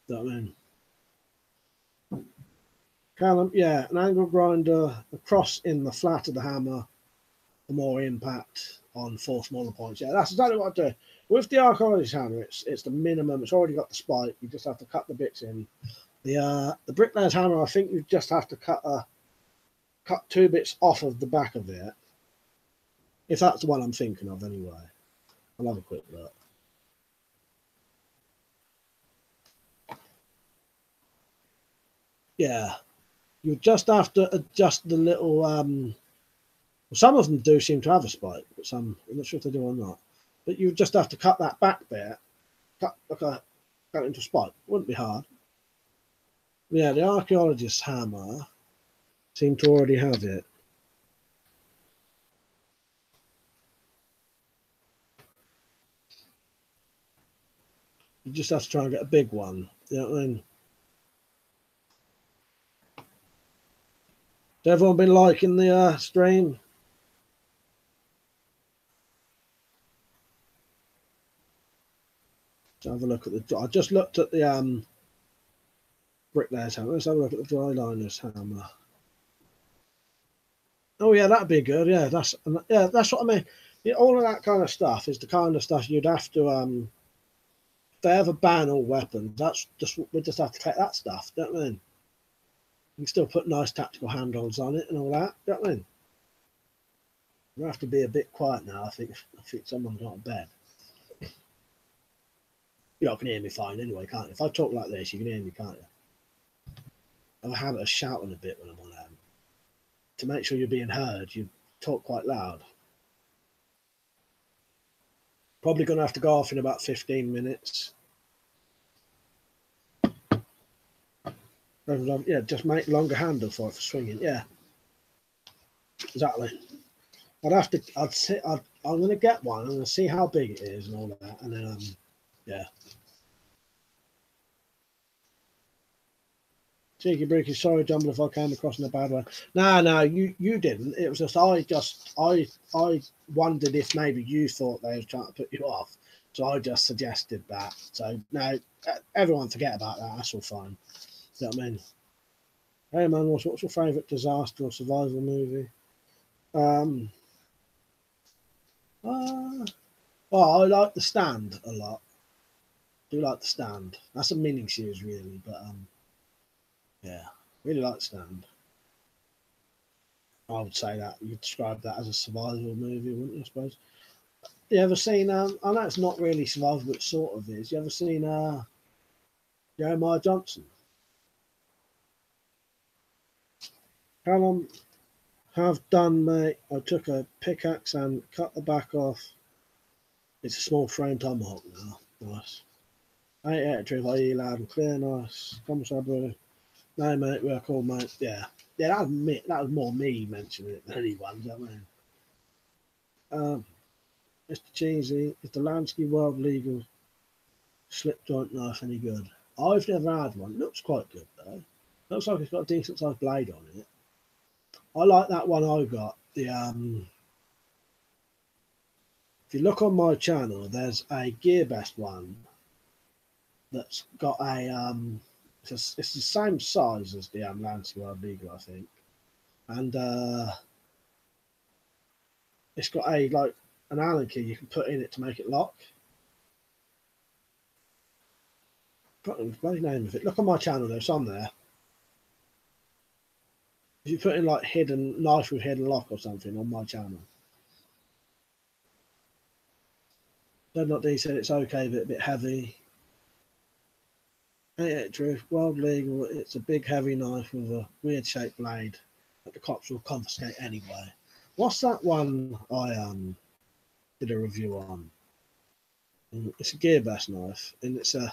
You know what I mean? Callum, yeah, an angle grinder, a cross in the flat of the hammer, for more impact on 4 smaller points. Yeah, that's exactly what I do. With the archaeologist hammer, it's the minimum. It's already got the spike. You just have to cut the bits in. The bricklayer's hammer, I think you just have to cut 2 bits off of the back of it. If that's the one I'm thinking of, anyway. I'll have a quick look. Yeah, you just have to adjust the little. Some of them do seem to have a spike, but some I'm not sure if they do or not. But you just have to cut that back bit, cut it into a spike. Wouldn't be hard. Yeah, the archaeologist's hammer seem to already have it. You just have to try and get a big one. You know what I mean? Has everyone been liking the stream? Let's have a look at the. I just looked at the bricklayer's hammer. Let's have a look at the dry liner's hammer. Oh yeah, that'd be good. Yeah, that's what I mean. Yeah, all of that kind of stuff is the kind of stuff you'd have to if they ever ban all weapons. That's just we just have to take that stuff. Don't you mean? You can still put nice tactical handles on it and all that. Don't you mean? We have to be a bit quiet now. I think someone's got to bed. You can hear me fine anyway, can't you? If I talk like this, you can hear me, can't you? I have a habit of shouting a bit when I'm on to make sure you're being heard. You talk quite loud. Probably going to have to go off in about 15 minutes. Yeah, just make longer handle for it for swinging. Yeah, exactly. I'm going to get one. I'm going to see how big it is and all that, and then yeah. Cheeky Breaky, sorry, Jumble, if I came across in a bad way. No, you didn't. It was just I wondered if maybe you thought they were trying to put you off, so I just suggested that. So no, everyone forget about that. That's all fine. You know what I mean? Hey man, what's your favourite disaster or survival movie? Well, I like The Stand a lot. I do like The Stand. That's a mini series, really, but yeah, really like The Stand. I would say that you describe that as a survival movie, wouldn't you? I suppose. You ever seen? I know it's not really survival, but it sort of is. You ever seen Jeremiah Johnson? How long have done, mate? I took a pickaxe and cut the back off. It's a small frame tomahawk now. Nice. 8 if I hear loud and clear. Nice. Come on, brother. No, mate, we're cool, mate. Yeah. Yeah, that was me. That was more me mentioning it than anyone. Do you know what I mean? Mr. Cheesy, is the Lansky World Legal slip joint knife any good? I've never had one. Looks quite good though. Looks like it's got a decent sized blade on it. I like that one I got. The if you look on my channel, there's a GearBest one that's got a it's the same size as the Lansky World Legal, I think, and it's got a like an Allen key you can put in it to make it lock. Got the bloody name of it. Look on my channel, there's on there. If you put in like hidden knife with hidden lock or something on my channel. Deadlock D said it's okay, but a bit heavy. Hey, Truth, World Legal, it's a big heavy knife with a weird shaped blade that the cops will confiscate anyway. What's that one I did a review on? It's a GearBest knife, and it's I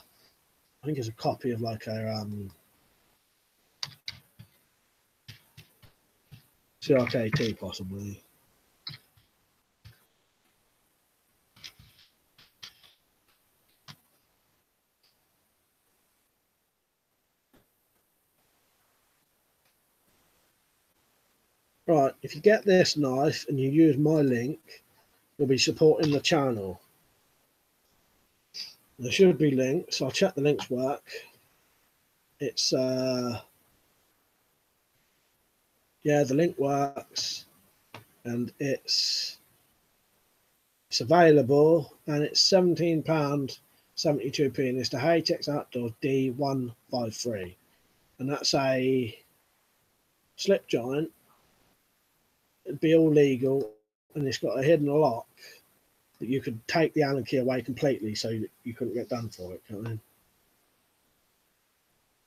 think it's a copy of like a CRKT possibly. Right, if you get this knife and you use my link, you'll be supporting the channel. There should be links. I'll check the links work. It's yeah, the link works, and it's available, and it's £17.72, and it's the HX Outdoors D153, and that's a slip joint. It'd be all legal, and it's got a hidden lock that you could take the Allen key away completely, so you couldn't get done for it. Can't you?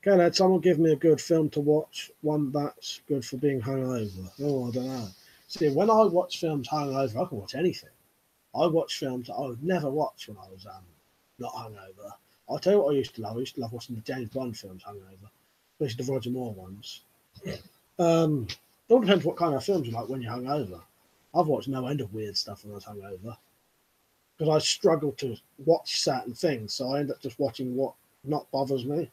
Okay, lad, someone give me a good film to watch, one that's good for being hungover. Oh, I don't know. See, when I watch films hungover, I can watch anything. I watch films that I would never watch when I was not hungover. I'll tell you what I used to love. I used to love watching the James Bond films hungover, especially the Roger Moore ones. It all depends what kind of films you like when you're hungover. I've watched no end of weird stuff when I was hungover because I struggle to watch certain things, so I end up just watching what not bothers me.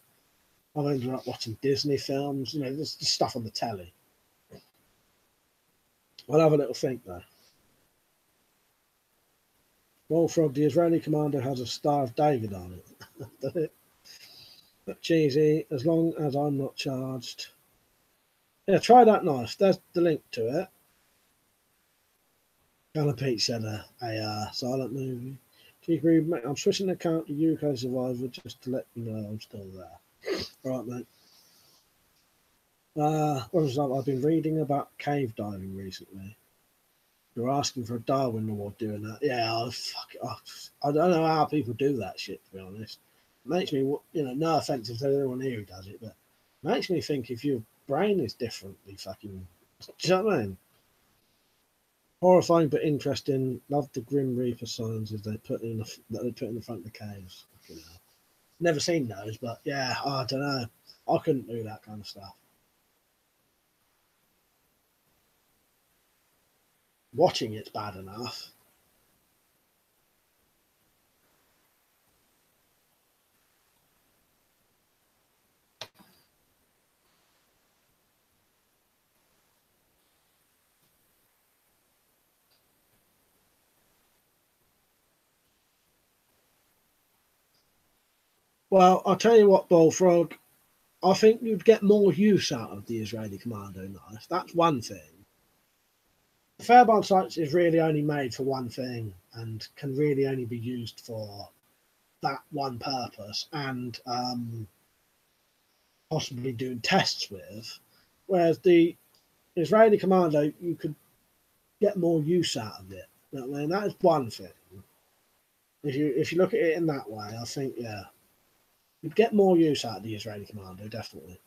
I've ended up watching Disney films, you know, there's just stuff on the telly. I'll have a little think though. Bullfrog, the Israeli commander has a Star of David on it. Does it? But cheesy, as long as I'm not charged. Yeah, try that knife. There's the link to it. Callum Pete said a silent movie. Do you agree, mate? I'm switching the account to UK Survivor just to let you know I'm still there. All right, mate. What was that? I've been reading about cave diving recently. You're asking for a Darwin Award doing that. Yeah, I don't know how people do that shit, to be honest. It makes me, you know, no offense if there's anyone here who does it, but it makes me think if your brain is differently fucking. Do you know what I mean? Horrifying but interesting. Love the Grim Reaper signs that they put in the front of the caves. You know. Never seen those, but yeah, I don't know. I couldn't do that kind of stuff. Watching it's bad enough. Well, I'll tell you what, Bullfrog. I think you'd get more use out of the Israeli Commando knife. That's one thing. The Fairbairn sights is really only made for one thing and can really only be used for that one purpose and possibly doing tests with. Whereas the Israeli Commando, you could get more use out of it. You know what I mean? That is one thing. If you look at it in that way, I think yeah, you'd get more use out of the Israeli Commando, definitely.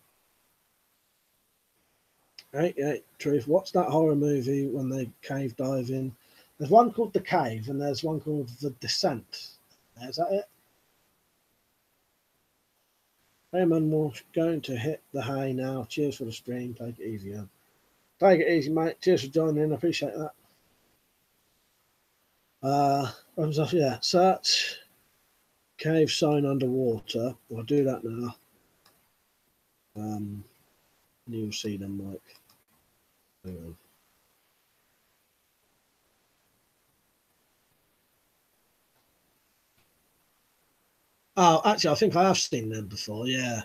Right, truth. What's that horror movie when they cave dive in? There's one called The Cave and there's one called The Descent. Is that it? Hey man, we're going to hit the hay now. Cheers for the stream. Take it easy, man. Take it easy, mate. Cheers for joining in. I appreciate that. Yeah, search cave sign underwater. I'll do that now. You'll see them, Mike. Hang on. Oh, actually, I think I have seen them before. Yeah.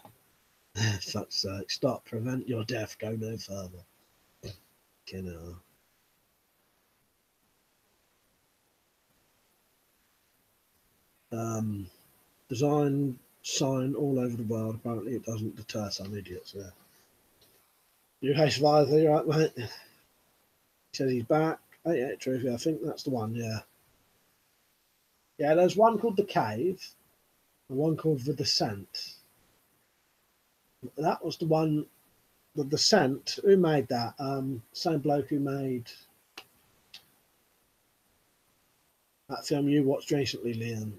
Fuck's sake! Stop! Prevent your death. Go no further. You know. Design sign all over the world. Apparently, it doesn't deter some idiots. Yeah. UK Survivor, you right, mate? He says he's back. 88 Truth. Yeah, I think that's the one. Yeah. Yeah, there's one called The Cave and one called The Descent. That was the one. The Descent. Who made that? Same bloke who made that film you watched recently, Liam.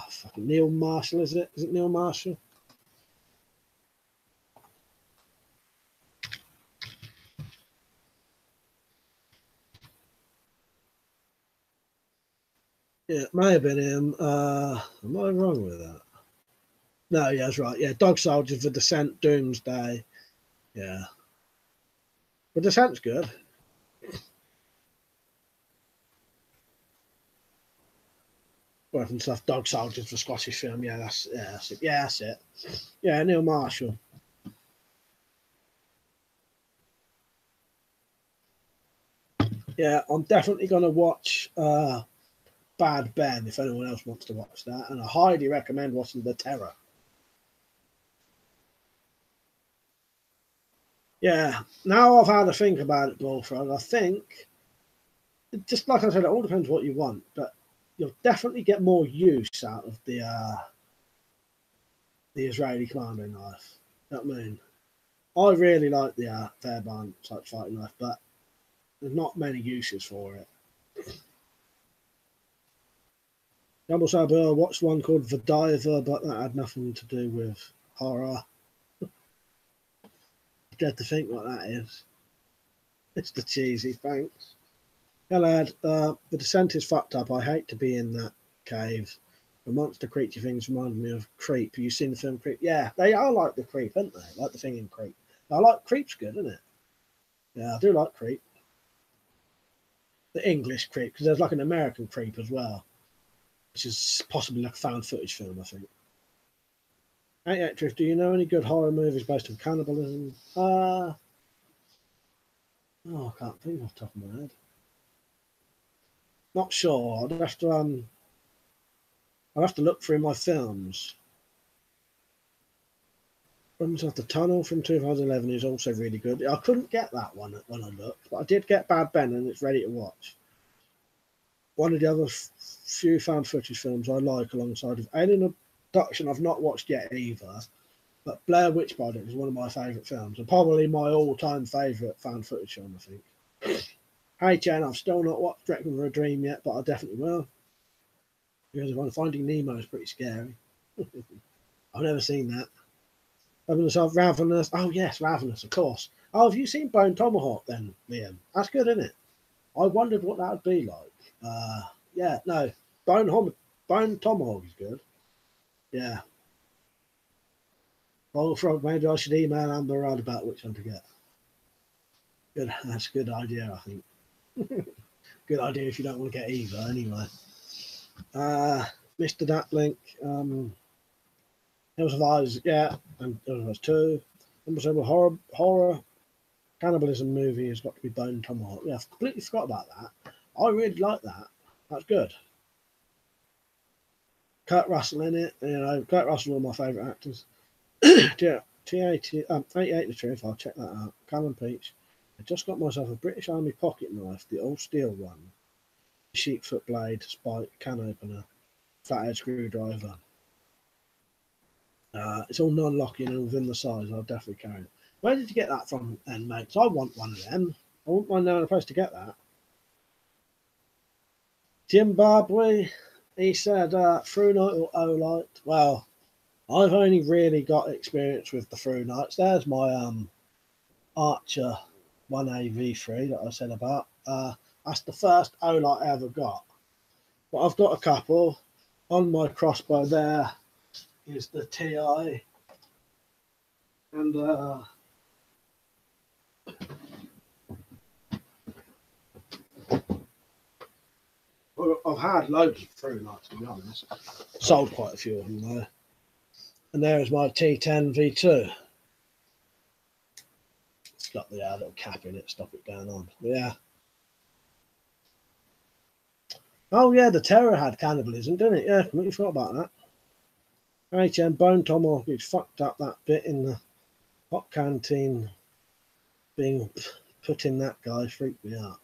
Fucking Neil Marshall, is it? Is it Neil Marshall? Yeah, it may have been him. Am I wrong with that? No, yeah, that's right. Yeah, Dog Soldiers, The Descent, Doomsday. Yeah. The Descent's good. Working stuff, Dog Soldiers for Scottish film. Yeah, that's it. Yeah, that's it. Yeah, Neil Marshall. Yeah, I'm definitely going to watch Bad Ben if anyone else wants to watch that, and I highly recommend watching The Terror. Yeah, now I've had to think about it, Bullfrog. I think, just like I said, it all depends what you want, but you'll definitely get more use out of the Israeli commando knife. You know what I mean? I really like the Fairbairn type fighting knife, but there's not many uses for it. Double Saber, I watched one called The Diver, but that had nothing to do with horror. Dread to think what that is. It's the cheesy, thanks. Yeah, lad, the Descent is fucked up. I hate to be in that cave. The monster creature things remind me of Creep. Have you seen the film Creep? Yeah, they are like the Creep, aren't they? Like the thing in Creep. I like Creep's good, isn't it? Yeah, I do like Creep. The English Creep, because there's like an American Creep as well, which is possibly like a found footage film, I think. Hey, actress, do you know any good horror movies based on cannibalism? I can't think off the top of my head. Not sure. I'd have to look through my films. Runs Off the Tunnel from 2011 is also really good. I couldn't get that one when I looked, but I did get Bad Ben, and it's ready to watch. One of the other few found footage films I like alongside of Alien Abduction I've not watched yet either, but Blair Witch Project is one of my favourite films, and probably my all-time favourite found footage film, I think. Hey Jen, I've still not watched Requiem for a Dream yet, but I definitely will. Because Finding Nemo is pretty scary. I've never seen that. Ravenous. Oh yes, Ravenous, of course. Oh, have you seen Bone Tomahawk then, Liam? That's good, isn't it? I wondered what that would be like. Yeah, no, Bone Tomahawk is good. Yeah. Bullfrog, maybe I should email Amber Rudd about which one to get. Good, that's a good idea, I think. Good idea if you don't want to get either, anyway. Mr. Datlink, Hills of Eyes, yeah, and Hills of Eyes 2. Horror cannibalism movie has got to be Bone Tomahawk. Yeah, I've completely forgot about that. I really like that. That's good. Kurt Russell in it. You know, Kurt Russell is one of my favourite actors. Yeah, 88 The Truth. I'll check that out. Callum Peach. I just got myself a British Army pocket knife, the old steel one. Sheepfoot blade, spike, can opener, flathead screwdriver. It's all non-locking and within the size. I'll definitely carry it. Where did you get that from, then, mate? 'Cause I want one of them. I wouldn't mind knowing a place to get that. Zimbabwe, he said, through night or O-light. Well, I've only really got experience with the through nights. There's my Archer 1AV3 that I said about. That's the first O-light I ever got. But I've got a couple. On my crossbow there is the TI. And I've had loads of through nights, to be honest. Sold quite a few of them though. And there is my T10 V2. It's got the little cap in it, stop it going on. But yeah. Oh yeah, the Terror had cannibalism, didn't it? Yeah, completely forgot about that. HM Bone Tomahawk, it's fucked up that bit in the hot canteen being put in that guy, freaked me out.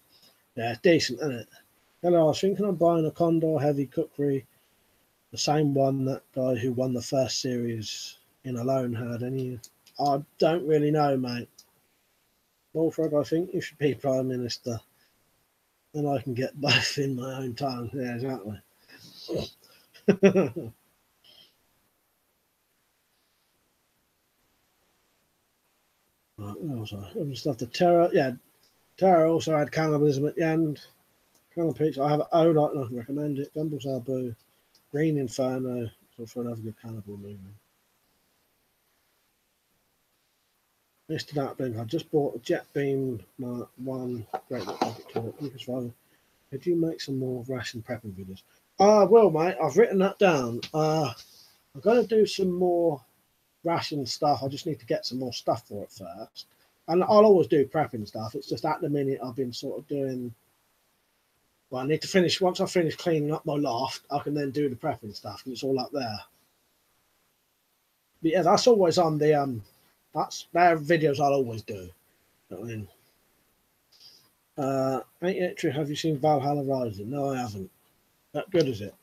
Yeah, it's decent, isn't it? Hello, I was thinking of buying a Condor Heavy Cookery, the same one that guy who won the first series in Alone had. Any? I don't really know, mate. Bullfrog, I think you should be Prime Minister. Then I can get both in my own time. Yeah, exactly. Right, stuff. The Terror, yeah, Terror also had cannibalism at the end. Callum Peach, I have an O-light and I can recommend it. Gumball Sabu, Green Inferno, so for another good cannibal movie. Mr. Darkblink, I just bought a Jet Beam Mark 1 Great Pocket Toilet. Could you make some more ration prepping videos? I will, mate. I've written that down. I'm going to do some more ration stuff. I just need to get some more stuff for it first. And I'll always do prepping stuff. It's just at the minute I've been sort of doing... Well, I need to finish... Once I finish cleaning up my loft, I can then do the prepping stuff, and it's all up there. But yeah, that's always on the... They're videos I'll always do. You know what I mean? Ain't it true? Have you seen Valhalla Rising? No, I haven't. That good, is it?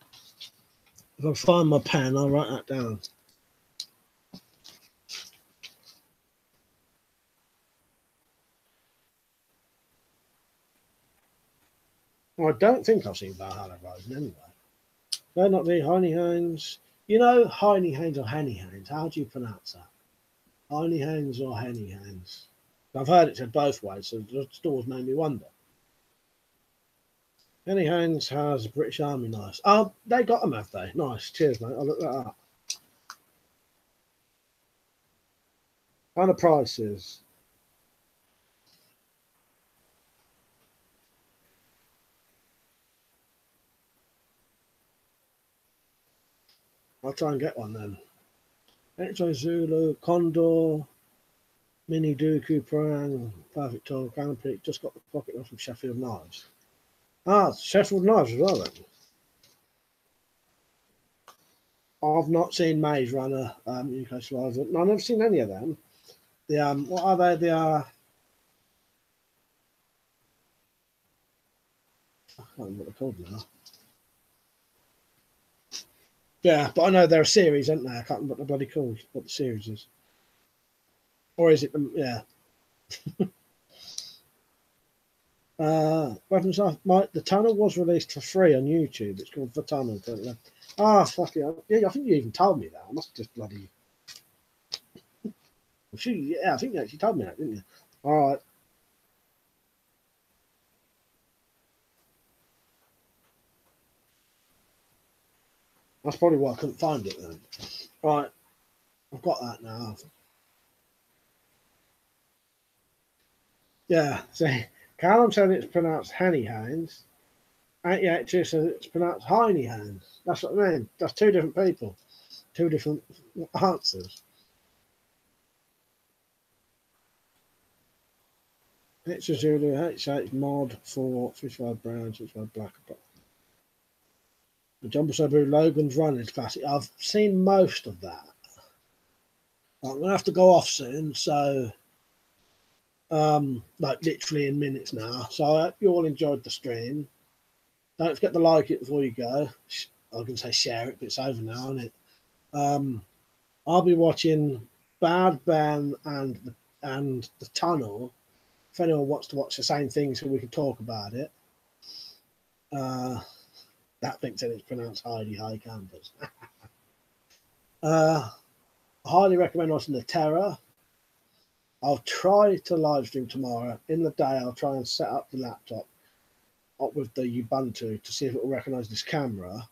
If I find my pen, I'll write that down. Well, I don't think I've seen Valhalla Rising anyway. They're not the Hiney Hounds. You know, Hiney Hounds or Henny Hounds. How do you pronounce that? Hiney Hounds or Henny Hounds? I've heard it said both ways, so the stores made me wonder. Henny Hounds has British Army knives. Oh, they got them, have they? Nice. Cheers, mate. I'll look that up. And the prices. I'll try and get one then. X-Ray Zulu, Condor, Mini Dooku, Prang, Perfect Tool, Canopy. Just got the pocket off from Sheffield Knives. Ah, Sheffield Knives as well then. I've not seen Maze Runner, UK Survivor. No, I've never seen any of them. The what are they? The I can't remember what they're called now. Yeah, but I know they're a series, aren't they? I can't remember what they're bloody called, what the series is. Or is it the, yeah. Weapons Off, Mike, the tunnel was released for free on YouTube. It's called The Tunnel. Ah, fuck it. Yeah, I think you even told me that. I must have just bloody... Yeah, I think you actually told me that, didn't you? All right. That's probably why I couldn't find it then. Right. I've got that now. Yeah, see, Callum said it's pronounced Henny Hounds. 88 says it's pronounced Hiney Hounds. That's what I mean. That's two different people. Two different answers. It's a Zulu H8 mod for 55 brown, 55 black. The Jumbo Sabu Logan's Run is classic. I've seen most of that. I'm going to have to go off soon, so like literally in minutes now. So I hope you all enjoyed the stream. Don't forget to like it before you go. I can say share it, but it's over now, isn't it? I'll be watching Bad Ben and the Tunnel. If anyone wants to watch the same thing, so we can talk about it. That thing said it's pronounced Heidi High Campers. I highly recommend watching The Terror. I'll try to live stream tomorrow. In the day, I'll try and set up the laptop up with the Ubuntu to see if it will recognize this camera.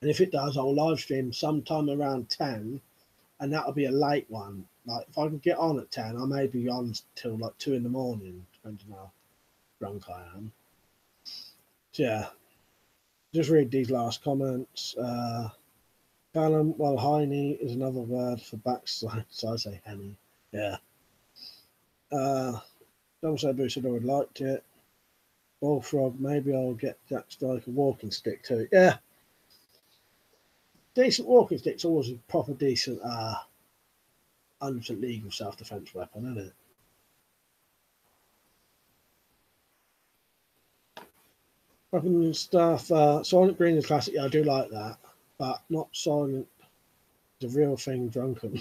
And if it does, I'll live stream sometime around 10, and that'll be a late one. Like, if I can get on at 10, I may be on till like 2 in the morning, depending on how drunk I am. So, yeah. Just read these last comments. Callum, well, Heiny is another word for backside, so I say Henny. Yeah. Don't say Bruce had already liked it. Bullfrog, maybe I'll get Jack Strike a walking stick too. Yeah. Decent walking stick's always a proper decent 100% legal self-defense weapon, isn't it? Weapon stuff. Silent Green is classic. Yeah, I do like that, but not Silent is a real thing. Drunken,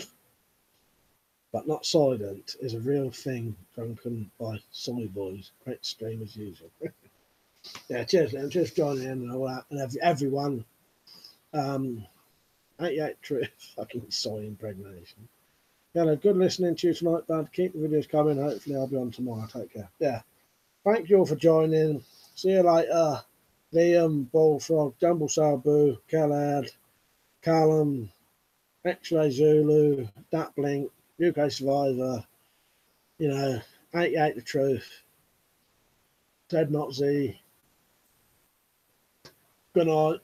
but not Silent is a real thing. Drunken by Soy Boys. Great stream as usual. Yeah, cheers, Liam. Cheers for joining in and all that, and everyone. 88 true fucking soy impregnation. Yeah, good listening to you tonight, bud. Keep the videos coming. Hopefully, I'll be on tomorrow. Take care. Yeah. Thank you all for joining. See you later. Liam, Bullfrog, Jumble Sabu, Kellad, Callum, X-Ray Zulu, Dat Blink, UK Survivor, you know, 88 The Truth, Ted Not Z. Good night.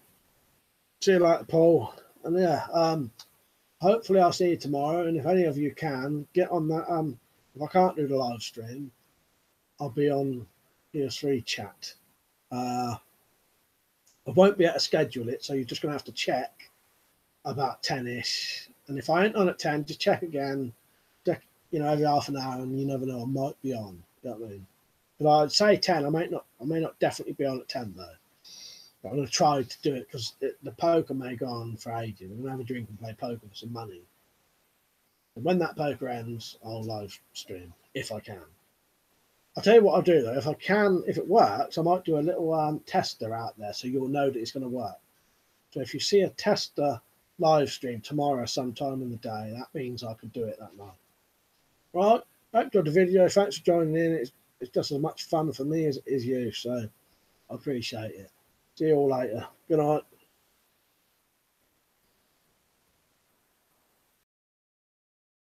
See you later, Paul. And yeah, hopefully I'll see you tomorrow. And if any of you can, get on that. If I can't do the live stream, I'll be on PS3 chat. I won't be able to schedule it, so you're just going to have to check about 10ish. And if I ain't on at 10, just check again. Check, you know, every half an hour, and you never know, I might be on. You know what I mean? But I'd say 10. I may not definitely be on at 10 though. But I'm going to try to do it because the poker may go on for ages. I'm going to have a drink and play poker for some money. And when that poker ends, I'll live stream if I can. I'll tell you what I'll do though. If I can, if it works, I might do a little tester out there so you'll know that it's going to work. So if you see a tester live stream tomorrow sometime in the day, that means I could do it that night. Right, I hope you enjoyed the video. Thanks for joining in. It's just as much fun for me as it is you, so I appreciate it. See you all later. Good night.